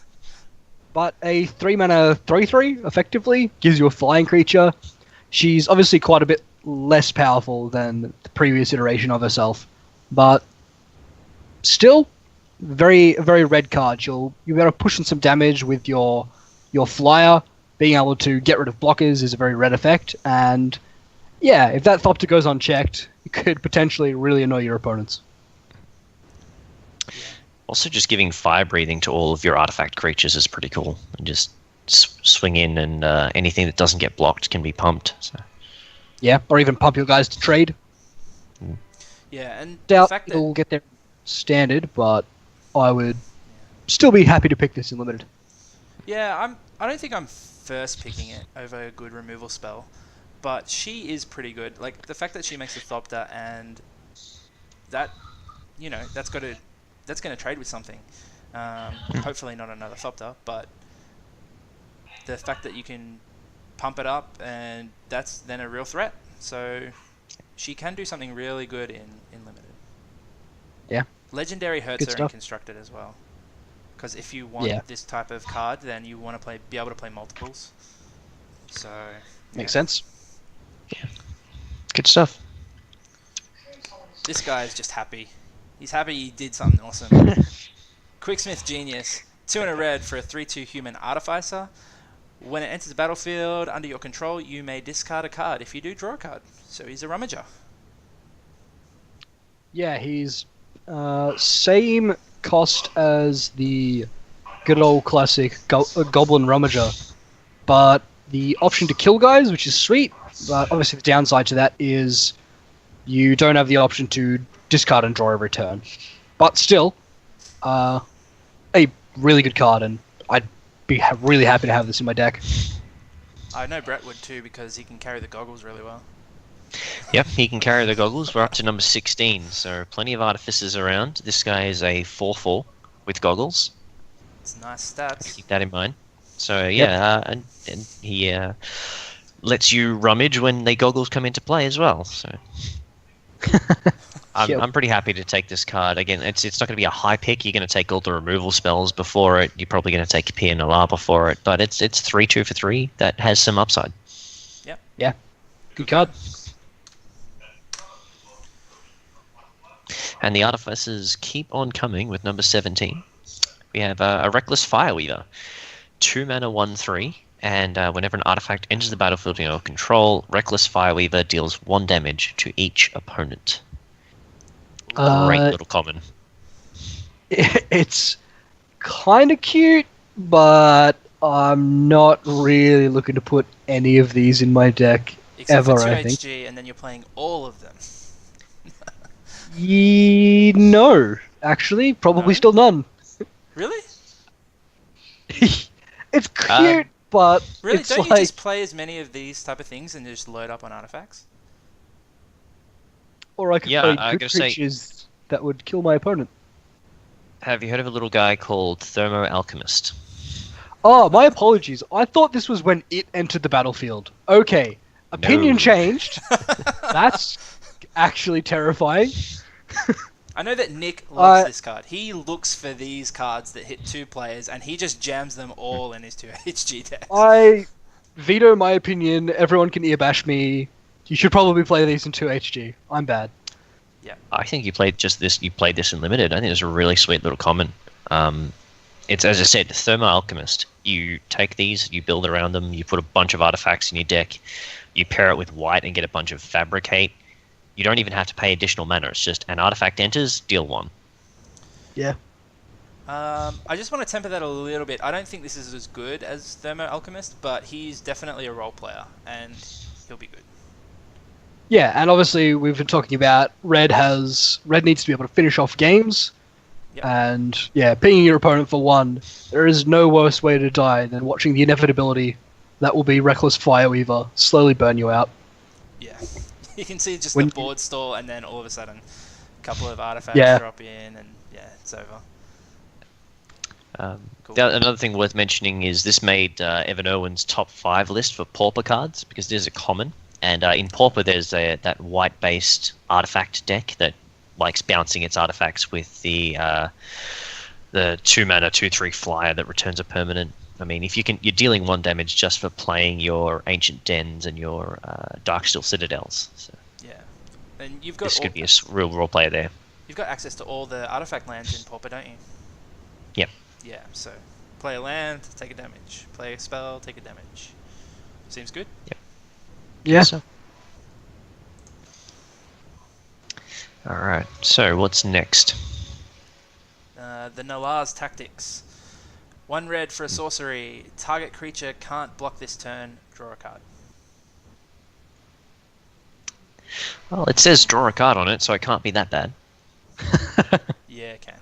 But a 3 mana 3/3 effectively gives you a flying creature. She's obviously quite a bit less powerful than the previous iteration of herself, but still very red card. You'll be able to push in some damage with your flyer. Being able to get rid of blockers is a very red effect, and yeah, if that Thopter goes unchecked, it could potentially really annoy your opponents. Also, just giving fire breathing to all of your artifact creatures is pretty cool. And just swing in, and anything that doesn't get blocked can be pumped. So. Yeah, or even pump your guys to trade. Yeah, and the Doubt fact that it'll get there standard, but I would still be happy to pick this in limited. yeah, I don't think I'm first picking it over a good removal spell, but she is pretty good. Like the fact that she makes a Thopter and that, you know, that's going to trade with something. Hopefully not another Thopter, but the fact that you can pump it up and that's then a real threat. So she can do something really good in limited. Yeah. Legendary hurts Good her in stuff. constructed as well. Because if you want this type of card, then you want to be able to play multiples. So Makes sense. Yeah. Good stuff. This guy is just happy. He's happy he did something awesome. Quicksmith Genius. 2 and a red for a 3/2 human artificer. When it enters the battlefield under your control, you may discard a card. If you do, draw a card. So he's a rummager. Yeah, he's same cost as the good old classic Goblin Rummager, but the option to kill guys, which is sweet. But obviously the downside to that is you don't have the option to discard and draw every turn. But still, a really good card, and I'd be really happy to have this in my deck. I know Brett would too, because he can carry the goggles really well. Yep, he can carry the goggles. We're up to number 16, so plenty of artificers around. This guy is a 4/4 with goggles. It's nice stats. Keep that in mind. So yeah, and he lets you rummage when the goggles come into play as well. So I'm pretty happy to take this card. Again, it's not going to be a high pick. You're going to take all the removal spells before it. You're probably going to take Pier Nalar before it. But it's 3/2 for 3 that has some upside. Yep. Yeah, good card. And the artificers keep on coming with number 17. We have a Reckless Fireweaver. 2 mana 1/3. And whenever an artifact enters the battlefield in your control, Reckless Fireweaver deals 1 damage to each opponent. Great little common. It's kind of cute, but I'm not really looking to put any of these in my deck Except ever, for 2 I think. HG, and then you're playing all of them. No, actually, probably No? still none. Really? It's cute, but Really? it's Don't like you just play as many of these type of things and just load up on artifacts? or I could Yeah, play I good gotta say- creatures that would kill my opponent. Have you heard of a little guy called Thermo Alchemist? Oh, my apologies. I thought this was when it entered the battlefield. Okay, opinion No. changed. That's actually terrifying. I know that Nick loves Uh, this card. He looks for these cards that hit 2 players, and he just jams them all in his 2 HG decks. I veto my opinion. Everyone can ear bash me. You should probably play these in 2 HG. I'm bad. I think you played just this. You played this in limited. I think it's a really sweet little common. It's, as I said, Thermo Alchemist. You take these, you build around them, you put a bunch of artifacts in your deck, you pair it with white and get a bunch of Fabricate. You don't even have to pay additional mana. It's just an artifact enters, deal 1. Yeah. I just want to temper that a little bit. I don't think this is as good as Thermo Alchemist, but he's definitely a role player, and he'll be good. Yeah, and obviously we've been talking about Red needs to be able to finish off games. Yep. And yeah, pinging your opponent for 1, there is no worse way to die than watching the inevitability that will be Reckless Fireweaver slowly burn you out. Yeah. You can see just When the board stall, and then all of a sudden, a couple of artifacts Yeah. drop in, and yeah, it's over. Cool. Another thing worth mentioning is this made Evan Irwin's top 5 list for Pauper cards because there's a common. And in Pauper, there's that white-based artifact deck that likes bouncing its artifacts with the 2-mana 2/3 flyer that returns a permanent. I mean, if you're dealing 1 damage just for playing your Ancient Dens and your Darksteel Citadels. So Yeah. And you've got this could be a real role player there. you've got access to all the artifact lands in Pauper, don't you? Yep. Yeah, so play a land, take a damage. Play a spell, take a damage. Seems good? Yeah. So. All right. So what's next? The Nalar's Tactics. 1 red for a sorcery. Target creature can't block this turn. Draw a card. Well, it says draw a card on it, so it can't be that bad. Yeah, it can.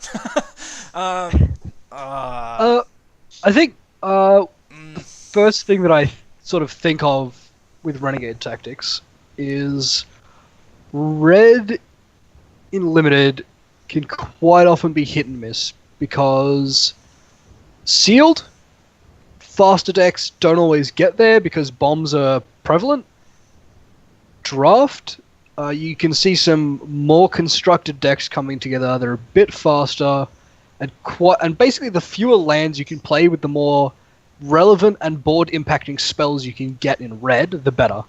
I think mm, first thing that I sort of think of with Renegade Tactics is Red in Limited can quite often be hit and miss because Sealed, faster decks don't always get there because bombs are prevalent. Draft, you can see some more constructed decks coming together. They're a bit faster, and basically the fewer lands you can play with, the more relevant and board impacting spells you can get in red, the better.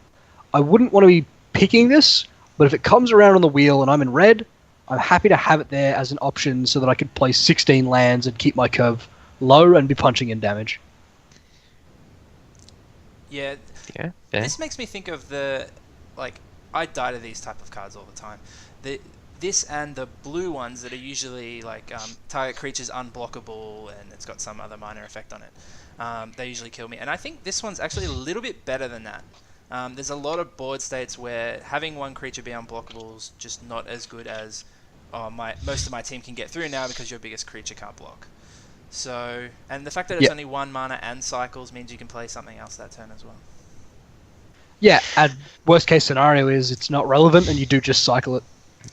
I wouldn't want to be picking this, but if it comes around on the wheel and I'm in red, I'm happy to have it there as an option so that I could play 16 lands and keep my curve low and be punching in damage. Yeah. Yeah. Fair. This makes me think of I die to these type of cards all the time. This and the blue ones that are usually target creatures unblockable and it's got some other minor effect on it. They usually kill me. And I think this one's actually a little bit better than that. There's a lot of board states where having one creature be unblockable is just not as good as most of my team can get through now because your biggest creature can't block. So, and the fact that it's only 1 mana and cycles means you can play something else that turn as well. Yeah, and worst case scenario is it's not relevant and you do just cycle it.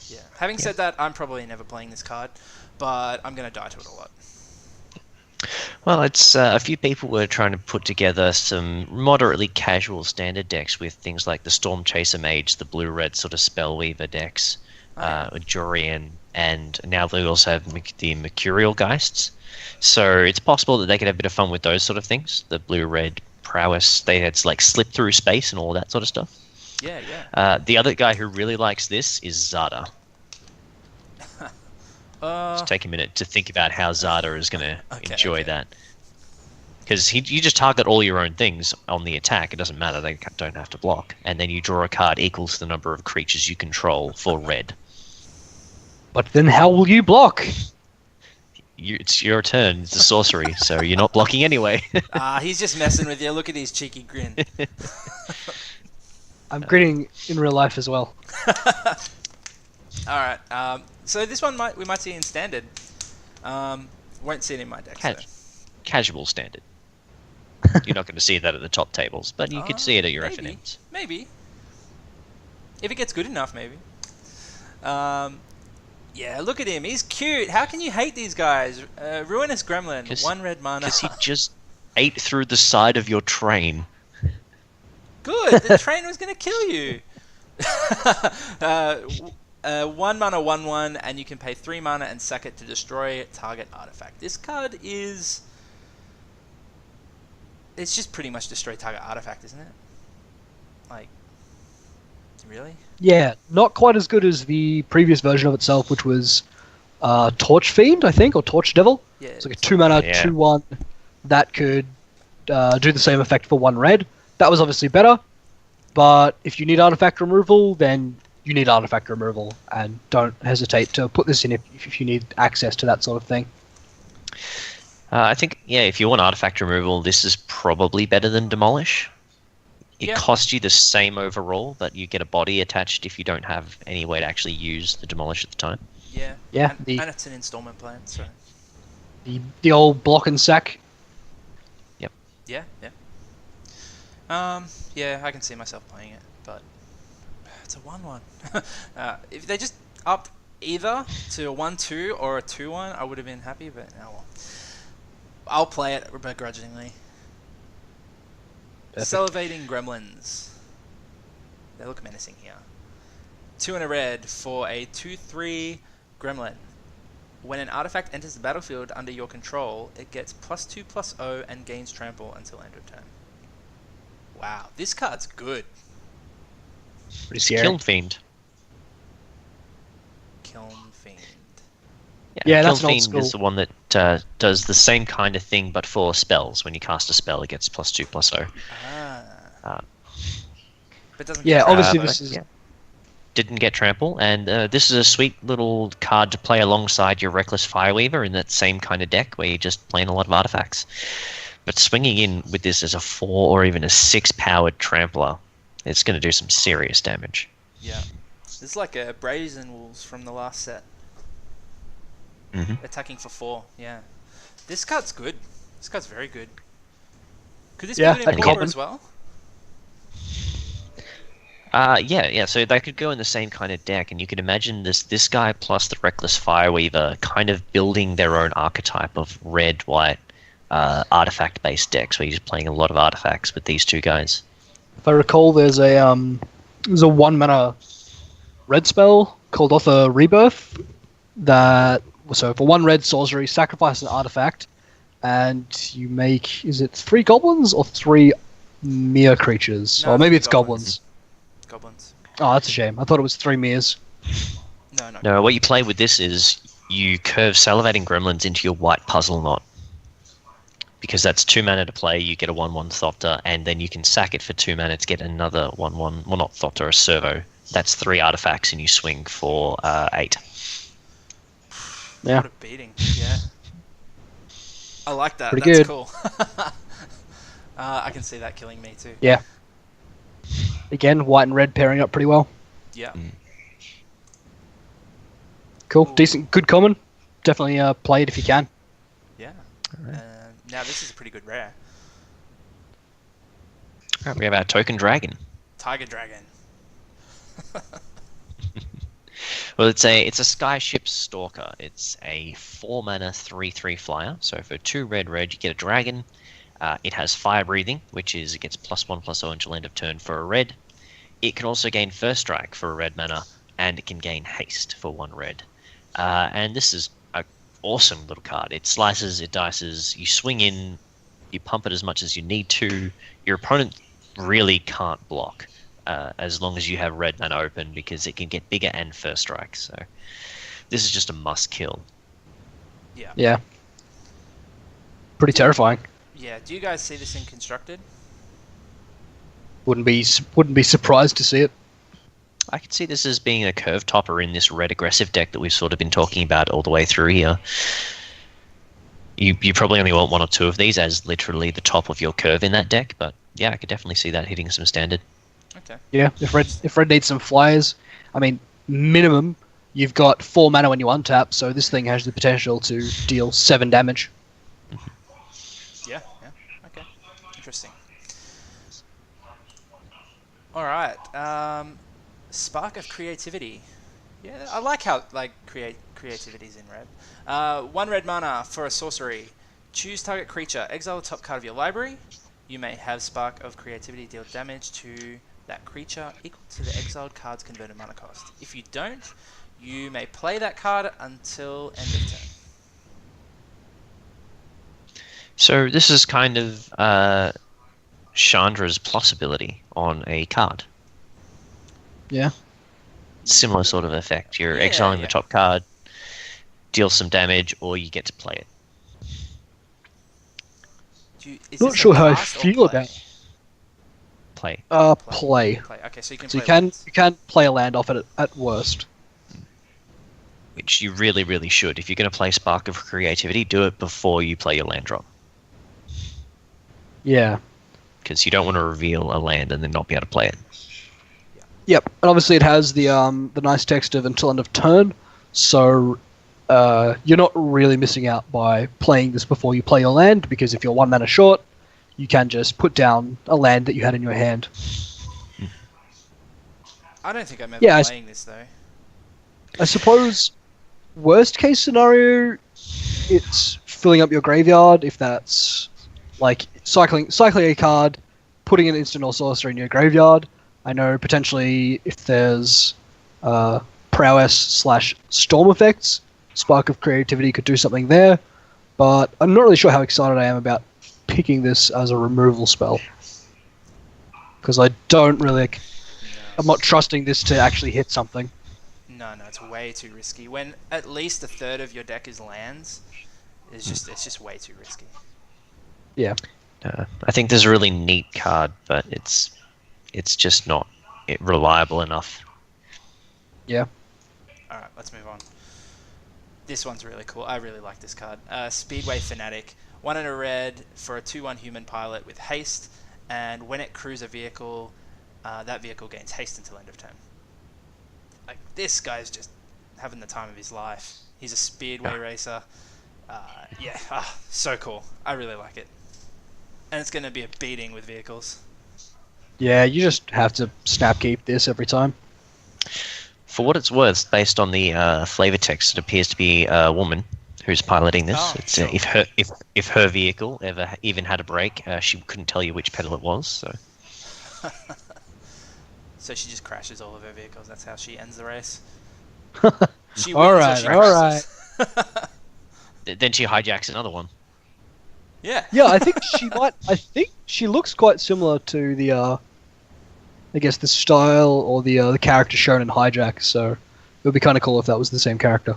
Yeah. Having said that, I'm probably never playing this card, but I'm going to die to it a lot. Well, it's a few people were trying to put together some moderately casual standard decks with things like the Storm Chaser Mage, the blue-red sort of Spellweaver decks, Jorian, and now they also have the Mercurial Geists. So it's possible that they could have a bit of fun with those sort of things. The blue-red prowess, they had like slip through space and all that sort of stuff. Yeah, yeah. The other guy who really likes this is Zada. Just take a minute to think about how Zada is going to enjoy that. Because you just target all your own things on the attack. It doesn't matter. They don't have to block. And then you draw a card equal to the number of creatures you control for red. But then how will you block? It's your turn. It's a sorcery, so you're not blocking anyway. He's just messing with you. Look at his cheeky grin. I'm grinning in real life as well. Alright, so this one we might see in standard. Won't see it in my deck. Casual standard. You're not going to see that at the top tables, but you could see it at your FNMs. Maybe. If it gets good enough, maybe. Yeah, look at him. He's cute. How can you hate these guys? Ruinous Gremlin, 1 red mana. Because he just ate through the side of your train. Good. The train was going to kill you. 1 mana, 1/1, and you can pay 3 mana and sack it to destroy target artifact. This card is... It's just pretty much destroy target artifact, isn't it? Like, really? Yeah, not quite as good as the previous version of itself, which was Torch Fiend, I think, or Torch Devil. Yeah, it's like a 2 mana, 2/1 that could do the same effect for 1 red. That was obviously better, but if you need artifact removal, then you need artifact removal, and don't hesitate to put this in if you need access to that sort of thing. I think, if you want artifact removal, this is probably better than Demolish. It costs you the same overall, but you get a body attached if you don't have any way to actually use the Demolish at the time. Yeah, yeah, and it's an installment plan, so... The old block and sack. Yep. Yeah, yeah. Yeah, I can see myself playing it, but it's a 1/1. If they just upped either to a 1/2 or a 2/1, I would have been happy, but oh well. I'll play it begrudgingly. Perfect. Salivating Gremlins. They look menacing here. 2 and a red for a 2/3 Gremlin. When an artifact enters the battlefield under your control, it gets +2/+0 and gains trample until end of turn. Wow, this card's good. Pretty scary. Kiln Fiend. Kiln Fiend. Yeah, that's Kiln an old Fiend school. is the one that does the same kind of thing, but for spells. When you cast a spell, it gets +2/+0. But doesn't obviously this is... Didn't get trample, and this is a sweet little card to play alongside your Reckless Fireweaver in that same kind of deck where you're just playing a lot of artifacts. But swinging in with this as a 4 or even a 6 powered trampler, it's going to do some serious damage. Yeah. It's like a Brazen Wolves from the last set. Mm-hmm. Attacking for 4, yeah. This card's good. This card's very good. Could this Yeah, be good in Pauper as well? Yeah, so they could go in the same kind of deck, and you could imagine this guy plus the Reckless Fireweaver kind of building their own archetype of red-white artifact-based decks, where you're just playing a lot of artifacts with these two guys. If I recall, there's a 1 mana red spell called Author Rebirth that So for 1 red sorcery, sacrifice an artifact, and you make, is it 3 goblins or 3 mere creatures? No, Or I maybe think it's goblins. Goblins. Oh, that's a shame. I thought it was 3 meres. No, no. No, what you play with this is you curve salivating gremlins into your white puzzle knot. Because that's 2 mana to play, you get a 1/1 Thopter, and then you can sack it for 2 mana to get another 1/1, well not Thopter, a Servo. That's 3 artifacts and you swing for 8. Yeah. What a beating. Yeah. I like that. Pretty That's good. cool. I can see that killing me too. Yeah. Again, white and red pairing up pretty well. Yeah. Cool. Ooh. Decent. Good common. Definitely play it if you can. Yeah. Alright. Now this is a pretty good rare. Alright, we have our token dragon. Tiger Dragon. Well, it's a Skyship Stalker. It's a 4 mana 3/3 flyer. So for 2 red you get a dragon. It has fire breathing, which is it gets +1/+0 until end of turn for a red. It can also gain first strike for a red mana, and it can gain haste for 1 red. And this is an awesome little card. It slices, it dices. You swing in, you pump it as much as you need to. Your opponent really can't block. As long as you have red mana open, because it can get bigger and first strike. So this is just a must kill. Yeah. Yeah. Pretty terrifying. Yeah. Do you guys see this in constructed? Wouldn't be surprised to see it. I could see this as being a curve topper in this red aggressive deck that we've sort of been talking about all the way through here. You probably only want 1 or 2 of these as literally the top of your curve in that deck, but yeah, I could definitely see that hitting some standard. Okay. Yeah. If red needs some flyers, I mean, minimum you've got 4 mana when you untap, so this thing has the potential to deal 7 damage. Yeah. Yeah. Okay. Interesting. All right. Spark of Creativity. Yeah, I like how creativity's in red. 1 red mana for a sorcery. Choose target creature. Exile the top card of your library. You may have Spark of Creativity deal damage to that creature equal to the exiled card's converted mana cost. If you don't, you may play that card until end of turn. So this is kind of Chandra's plus ability on a card. Yeah. Similar sort of effect. You're Yeah, exiling yeah. the top card, deal some damage, or you get to play it. Is Not this a sure how I cast or feel play? about Play. play. Play. Okay, so you can So play you can play a land off it at worst. Which you really, really should. If you're going to play Spark of Creativity, do it before you play your land drop. Yeah. Because you don't want to reveal a land and then not be able to play it. Yep. And obviously it has the nice text of until end of turn, so you're not really missing out by playing this before you play your land, because if you're 1 mana short, you can just put down a land that you had in your hand. I don't think I'm ever Yeah, playing this though. I suppose worst case scenario, it's filling up your graveyard, if that's like cycling a card, putting an instant or sorcery in your graveyard. I know potentially if there's prowess / storm effects, Spark of Creativity could do something there, but I'm not really sure how excited I am about picking this as a removal spell, because I don't really. I'm not trusting this to actually hit something. No, it's way too risky. When at least a third of your deck is lands, it's just way too risky. Yeah. I think there's a really neat card, but it's just not reliable enough. Yeah. All right, let's move on. This one's really cool. I really like this card. Speedway Fanatic. 1 and a red for a 2/1 human pilot with haste, and when it crews a vehicle, that vehicle gains haste until end of turn. Like, this guy's just having the time of his life. He's a speedway racer. So cool. I really like it. And it's going to be a beating with vehicles. Yeah, you just have to snap keep this every time. For what it's worth, based on the flavor text, it appears to be a woman who's piloting this. Oh, It's, sure. if her vehicle ever even had a break, she couldn't tell you which pedal it was. So So she just crashes all of her vehicles. That's how she ends the race. She All wins or right, she all right. crashes. Then she hijacks another one. Yeah. Yeah, I think she might. I think she looks quite similar to the, I guess the style or the character shown in Hijack. So it would be kind of cool if that was the same character.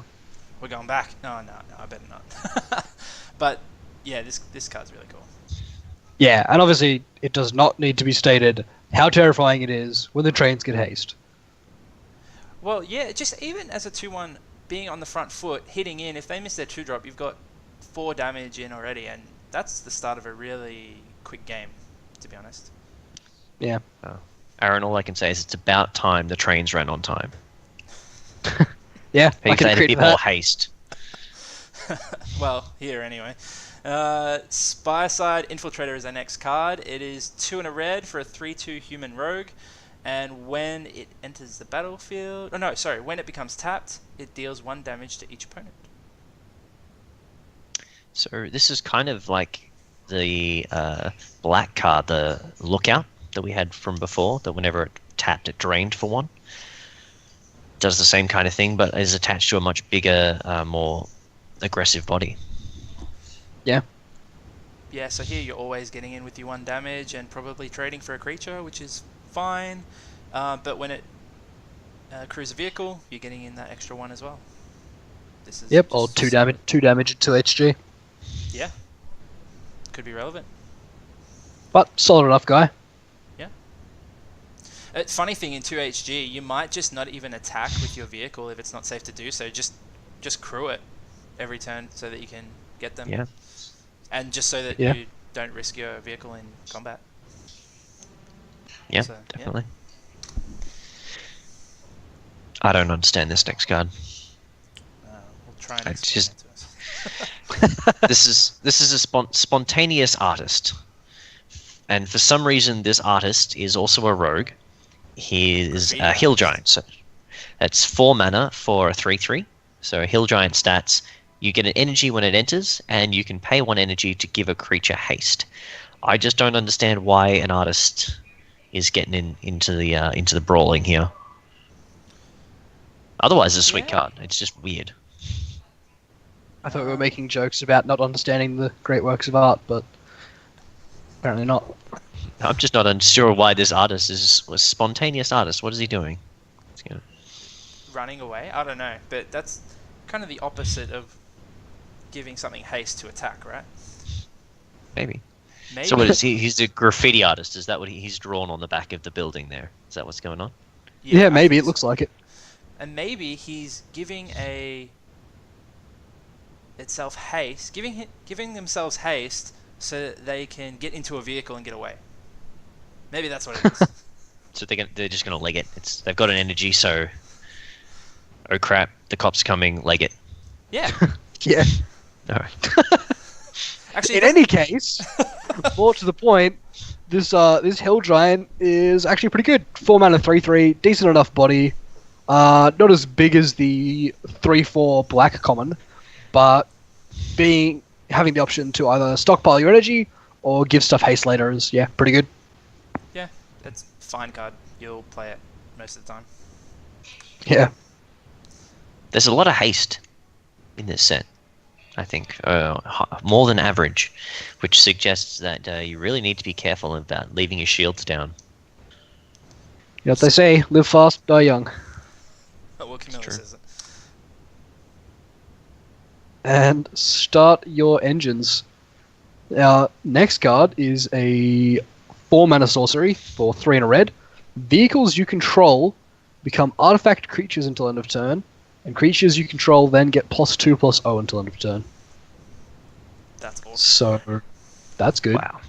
We're going back. No, I better not. But yeah, this card's really cool. Yeah, and obviously it does not need to be stated how terrifying it is when the trains get haste. Well, yeah, just even as a 2/1, being on the front foot, hitting in, if they miss their 2-drop, you've got 4 damage in already, and that's the start of a really quick game, to be honest. Yeah. Aaron, all I can say is it's about time the trains ran on time. Yeah, I People can had a agree bit to more that. haste. Well, here anyway. Spy Side Infiltrator is our next card. It is 2 and a red for a 3/2 human rogue, and when it enters the battlefield... Oh no, sorry. When it becomes tapped, it deals 1 damage to each opponent. So this is kind of like the black card, the Lookout that we had from before, that whenever it tapped, it drained for 1. Does the same kind of thing, but is attached to a much bigger, more aggressive body. Yeah. Yeah, so here you're always getting in with your 1 damage and probably trading for a creature, which is fine. But when it crews a vehicle, you're getting in that extra 1 as well. This is Yep. Or just- 2 damage and 2 HG. Yeah. Could be relevant. But solid enough guy. Funny thing in 2HG, you might just not even attack with your vehicle if it's not safe to do so. Just crew it every turn so that you can get them. Yeah. And just so that Yeah. you don't risk your vehicle in combat. Yeah, So, yeah. definitely. I don't understand this next card. We'll try and It's explain just- it to us. This is a spontaneous artist, and for some reason this artist is also a rogue. He is a hill giant, so that's 4 mana for a 3/3. So hill giant stats: you get an energy when it enters, and you can pay 1 energy to give a creature haste. I just don't understand why an artist is getting into the brawling here. Otherwise, it's a sweet Yeah. card. It's just weird. I thought we were making jokes about not understanding the great works of art, but apparently not. I'm just not unsure why this artist was a spontaneous artist. What is he doing? Running away? I don't know. But that's kind of the opposite of giving something haste to attack, right? Maybe. Maybe. So what is he? He's a graffiti artist. Is that what he's drawn on the back of the building there? Is that what's going on? Yeah, I maybe think it looks so. like it. And maybe he's giving giving themselves haste so that they can get into a vehicle and get away. Maybe that's what it is. So they're just gonna leg it. They've got an energy, so oh crap, the cops coming, leg it. Yeah. Yeah. No. Actually, In any case, more to the point, this hill giant is actually pretty good. 4 mana 3/3, decent enough body. Not as big as the 3/4 black common, but having the option to either stockpile your energy or give stuff haste later is pretty good. yeah, that's a fine card. You'll play it most of the time. Yeah. There's a lot of haste in this set. I think more than average, which suggests that you really need to be careful about leaving your shields down. You know what they say, live fast, die young. Well, Camilla true. says it. And start your engines. Our next card is a 4 mana sorcery for 3 and a red. Vehicles you control become artifact creatures until end of turn, and creatures you control then get +2/+0 until end of turn. That's awesome. So, that's good. Wow.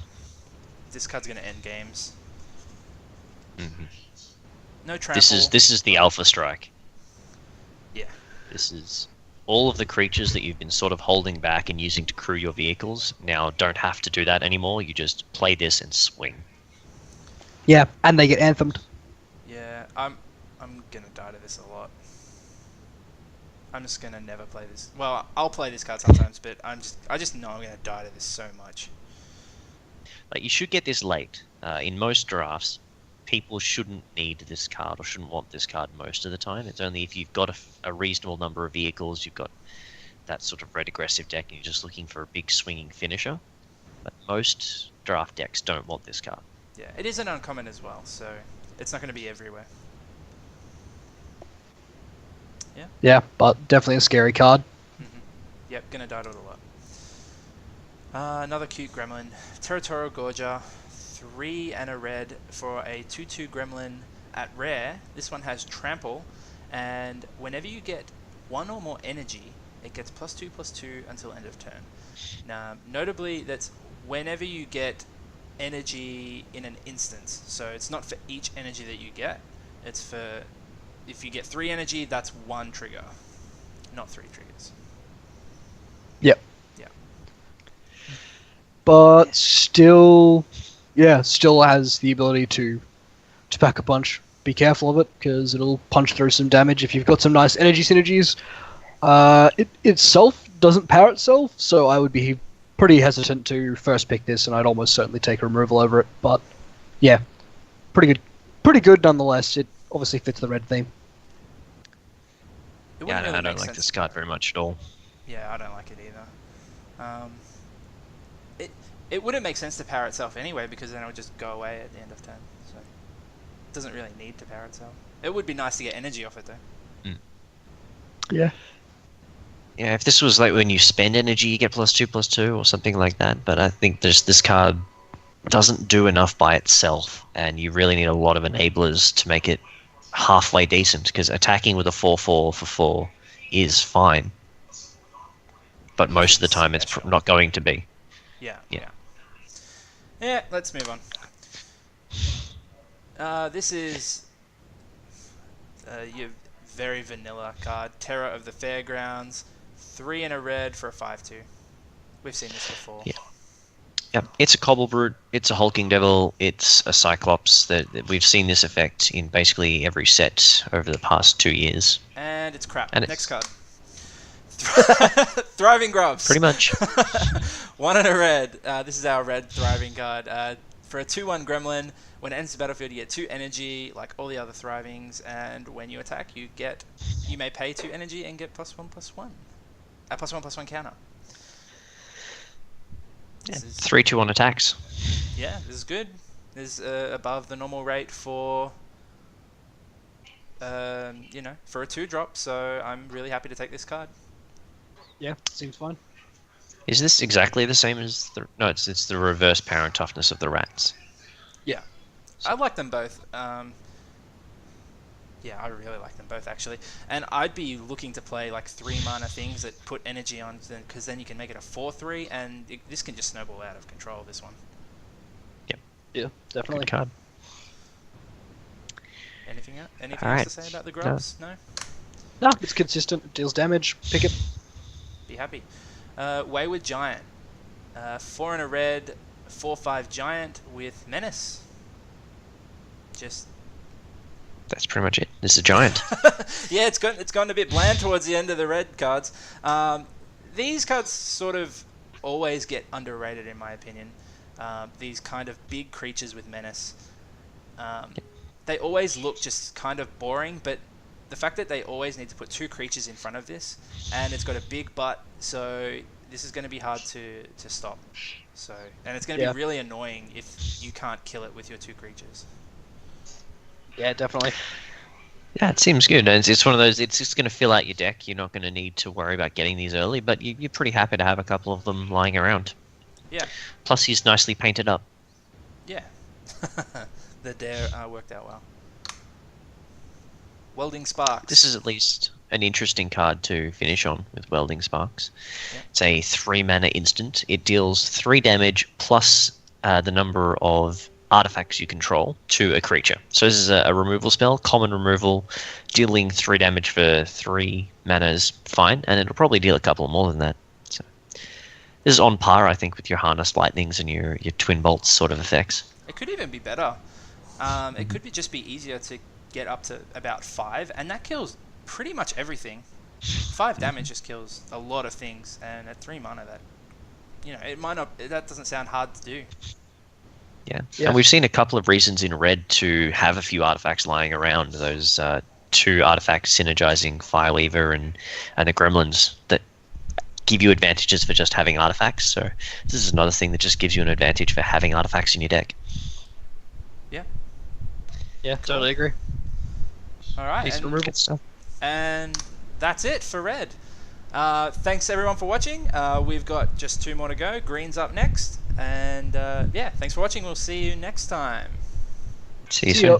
This card's gonna end games. hmm No trample. This is the alpha strike. Yeah. This is all of the creatures that you've been sort of holding back and using to crew your vehicles now don't have to do that anymore. You just play this and swing. Yeah, and they get anthemed. Yeah, I'm gonna die to this a lot. I'm just gonna never play this. Well, I'll play this card sometimes, but I just know I'm gonna die to this so much. Like you should get this late. In most drafts, people shouldn't need this card or shouldn't want this card most of the time. It's only if you've got a reasonable number of vehicles, you've got that sort of red aggressive deck and you're just looking for a big swinging finisher. But most draft decks don't want this card. Yeah, it is an uncommon as well, so it's not going to be everywhere. Yeah, but definitely a scary card. Yep, gonna die to it a lot. Another cute gremlin. Territorial Gorger. 3 and a red for a 2/2 gremlin at rare. This one has trample, and whenever you get 1 or more energy, it gets +2/+2 until end of turn. Now, notably, that's whenever you get energy in an instance. So it's not for each energy that you get. It's for if you get 3 energy, that's 1 trigger, not 3 triggers. Yep. Yeah. But still has the ability to pack a punch. Be careful of it, because it'll punch through some damage if you've got some nice energy synergies. It itself doesn't power itself, so I would be pretty hesitant to first pick this, and I'd almost certainly take a removal over it. But yeah, pretty good nonetheless. It obviously fits the red theme. Yeah, I don't like this card very much at all. Yeah, I don't like it either. It wouldn't make sense to power itself anyway, because then it would just go away at the end of turn. So it doesn't really need to power itself. It would be nice to get energy off it though. Yeah. Yeah, if this was like when you spend energy, you get +2/+2 or something like that. But I think this card doesn't do enough by itself, and you really need a lot of enablers to make it halfway decent. Because attacking with a 4/4 for 4 is fine, but most of the time it's not going to be. Yeah. Yeah. Yeah. Let's move on. This is your very vanilla card, Terror of the Fairgrounds. 3 and a red for a 5/2. We've seen this before. Yeah. Yep. It's a Cobble Brute, it's a Hulking Devil, it's a Cyclops. That we've seen this effect in basically every set over the past 2 years. And it's crap. And Next card. Thriving Grubs. Pretty much. 1 and a red. This is our red Thriving card. For a 2/1 Gremlin, when it enters the battlefield, you get 2 energy, like all the other Thrivings, and when you attack, you may pay 2 energy and get +1/+1. A +1/+1 counter. Yeah, 3/2 attacks. Yeah, this is good. This is above the normal rate for for a 2-drop, so I'm really happy to take this card. Yeah, seems fine. Is this exactly the same as the... No, it's the reverse power and toughness of the rats. Yeah. I like them both. Yeah, I really like them both, actually. And I'd be looking to play like 3 mana things that put energy on, because then you can make it a 4/3, and this can just snowball out of control, this one. Yep. Yeah, definitely. Good card. Anything else? All right. To say about the Grubs? No? No, it's consistent. It deals damage. Pick it. Be happy. Wayward Giant. 4 and a red, 4/5 Giant with Menace. Just... That's pretty much it. This is a giant. Yeah, it's gone a bit bland towards the end of the red cards. These cards sort of always get underrated, in my opinion. These kind of big creatures with Menace. They always look just kind of boring, but the fact that they always need to put 2 creatures in front of this, and it's got a big butt, so this is going to be hard to stop. So, and it's going to be really annoying if you can't kill it with your 2 creatures. Yeah, definitely. Yeah, it seems good. And it's one of those, it's just going to fill out your deck. You're not going to need to worry about getting these early, but you're pretty happy to have a couple of them lying around. Yeah. Plus, he's nicely painted up. Yeah. The dare worked out well. Welding Sparks. This is at least an interesting card to finish on with Welding Sparks. Yeah. It's a 3 mana instant. It deals 3 damage plus the number of artifacts you control to a creature. So this is a removal spell, common removal, dealing 3 damage for 3 mana is fine, and it'll probably deal a couple more than that. So this is on par, I think, with your Harness Lightnings and your Twin Bolts sort of effects. It could even be better. It could just be easier to get up to about 5, and that kills pretty much everything. 5 damage just kills a lot of things, and at 3 mana, that doesn't sound hard to do. Yeah, and we've seen a couple of reasons in red to have a few artifacts lying around. Those 2 artifacts synergizing Fireweaver and the Gremlins that give you advantages for just having artifacts. So this is another thing that just gives you an advantage for having artifacts in your deck. Yeah, totally agree. All right, Decent and, removal. Good stuff. and that's it for red. Thanks everyone for watching. We've got just 2 more to go. Green's up next, and yeah, thanks for watching. We'll see you next time. See you See soon. ya.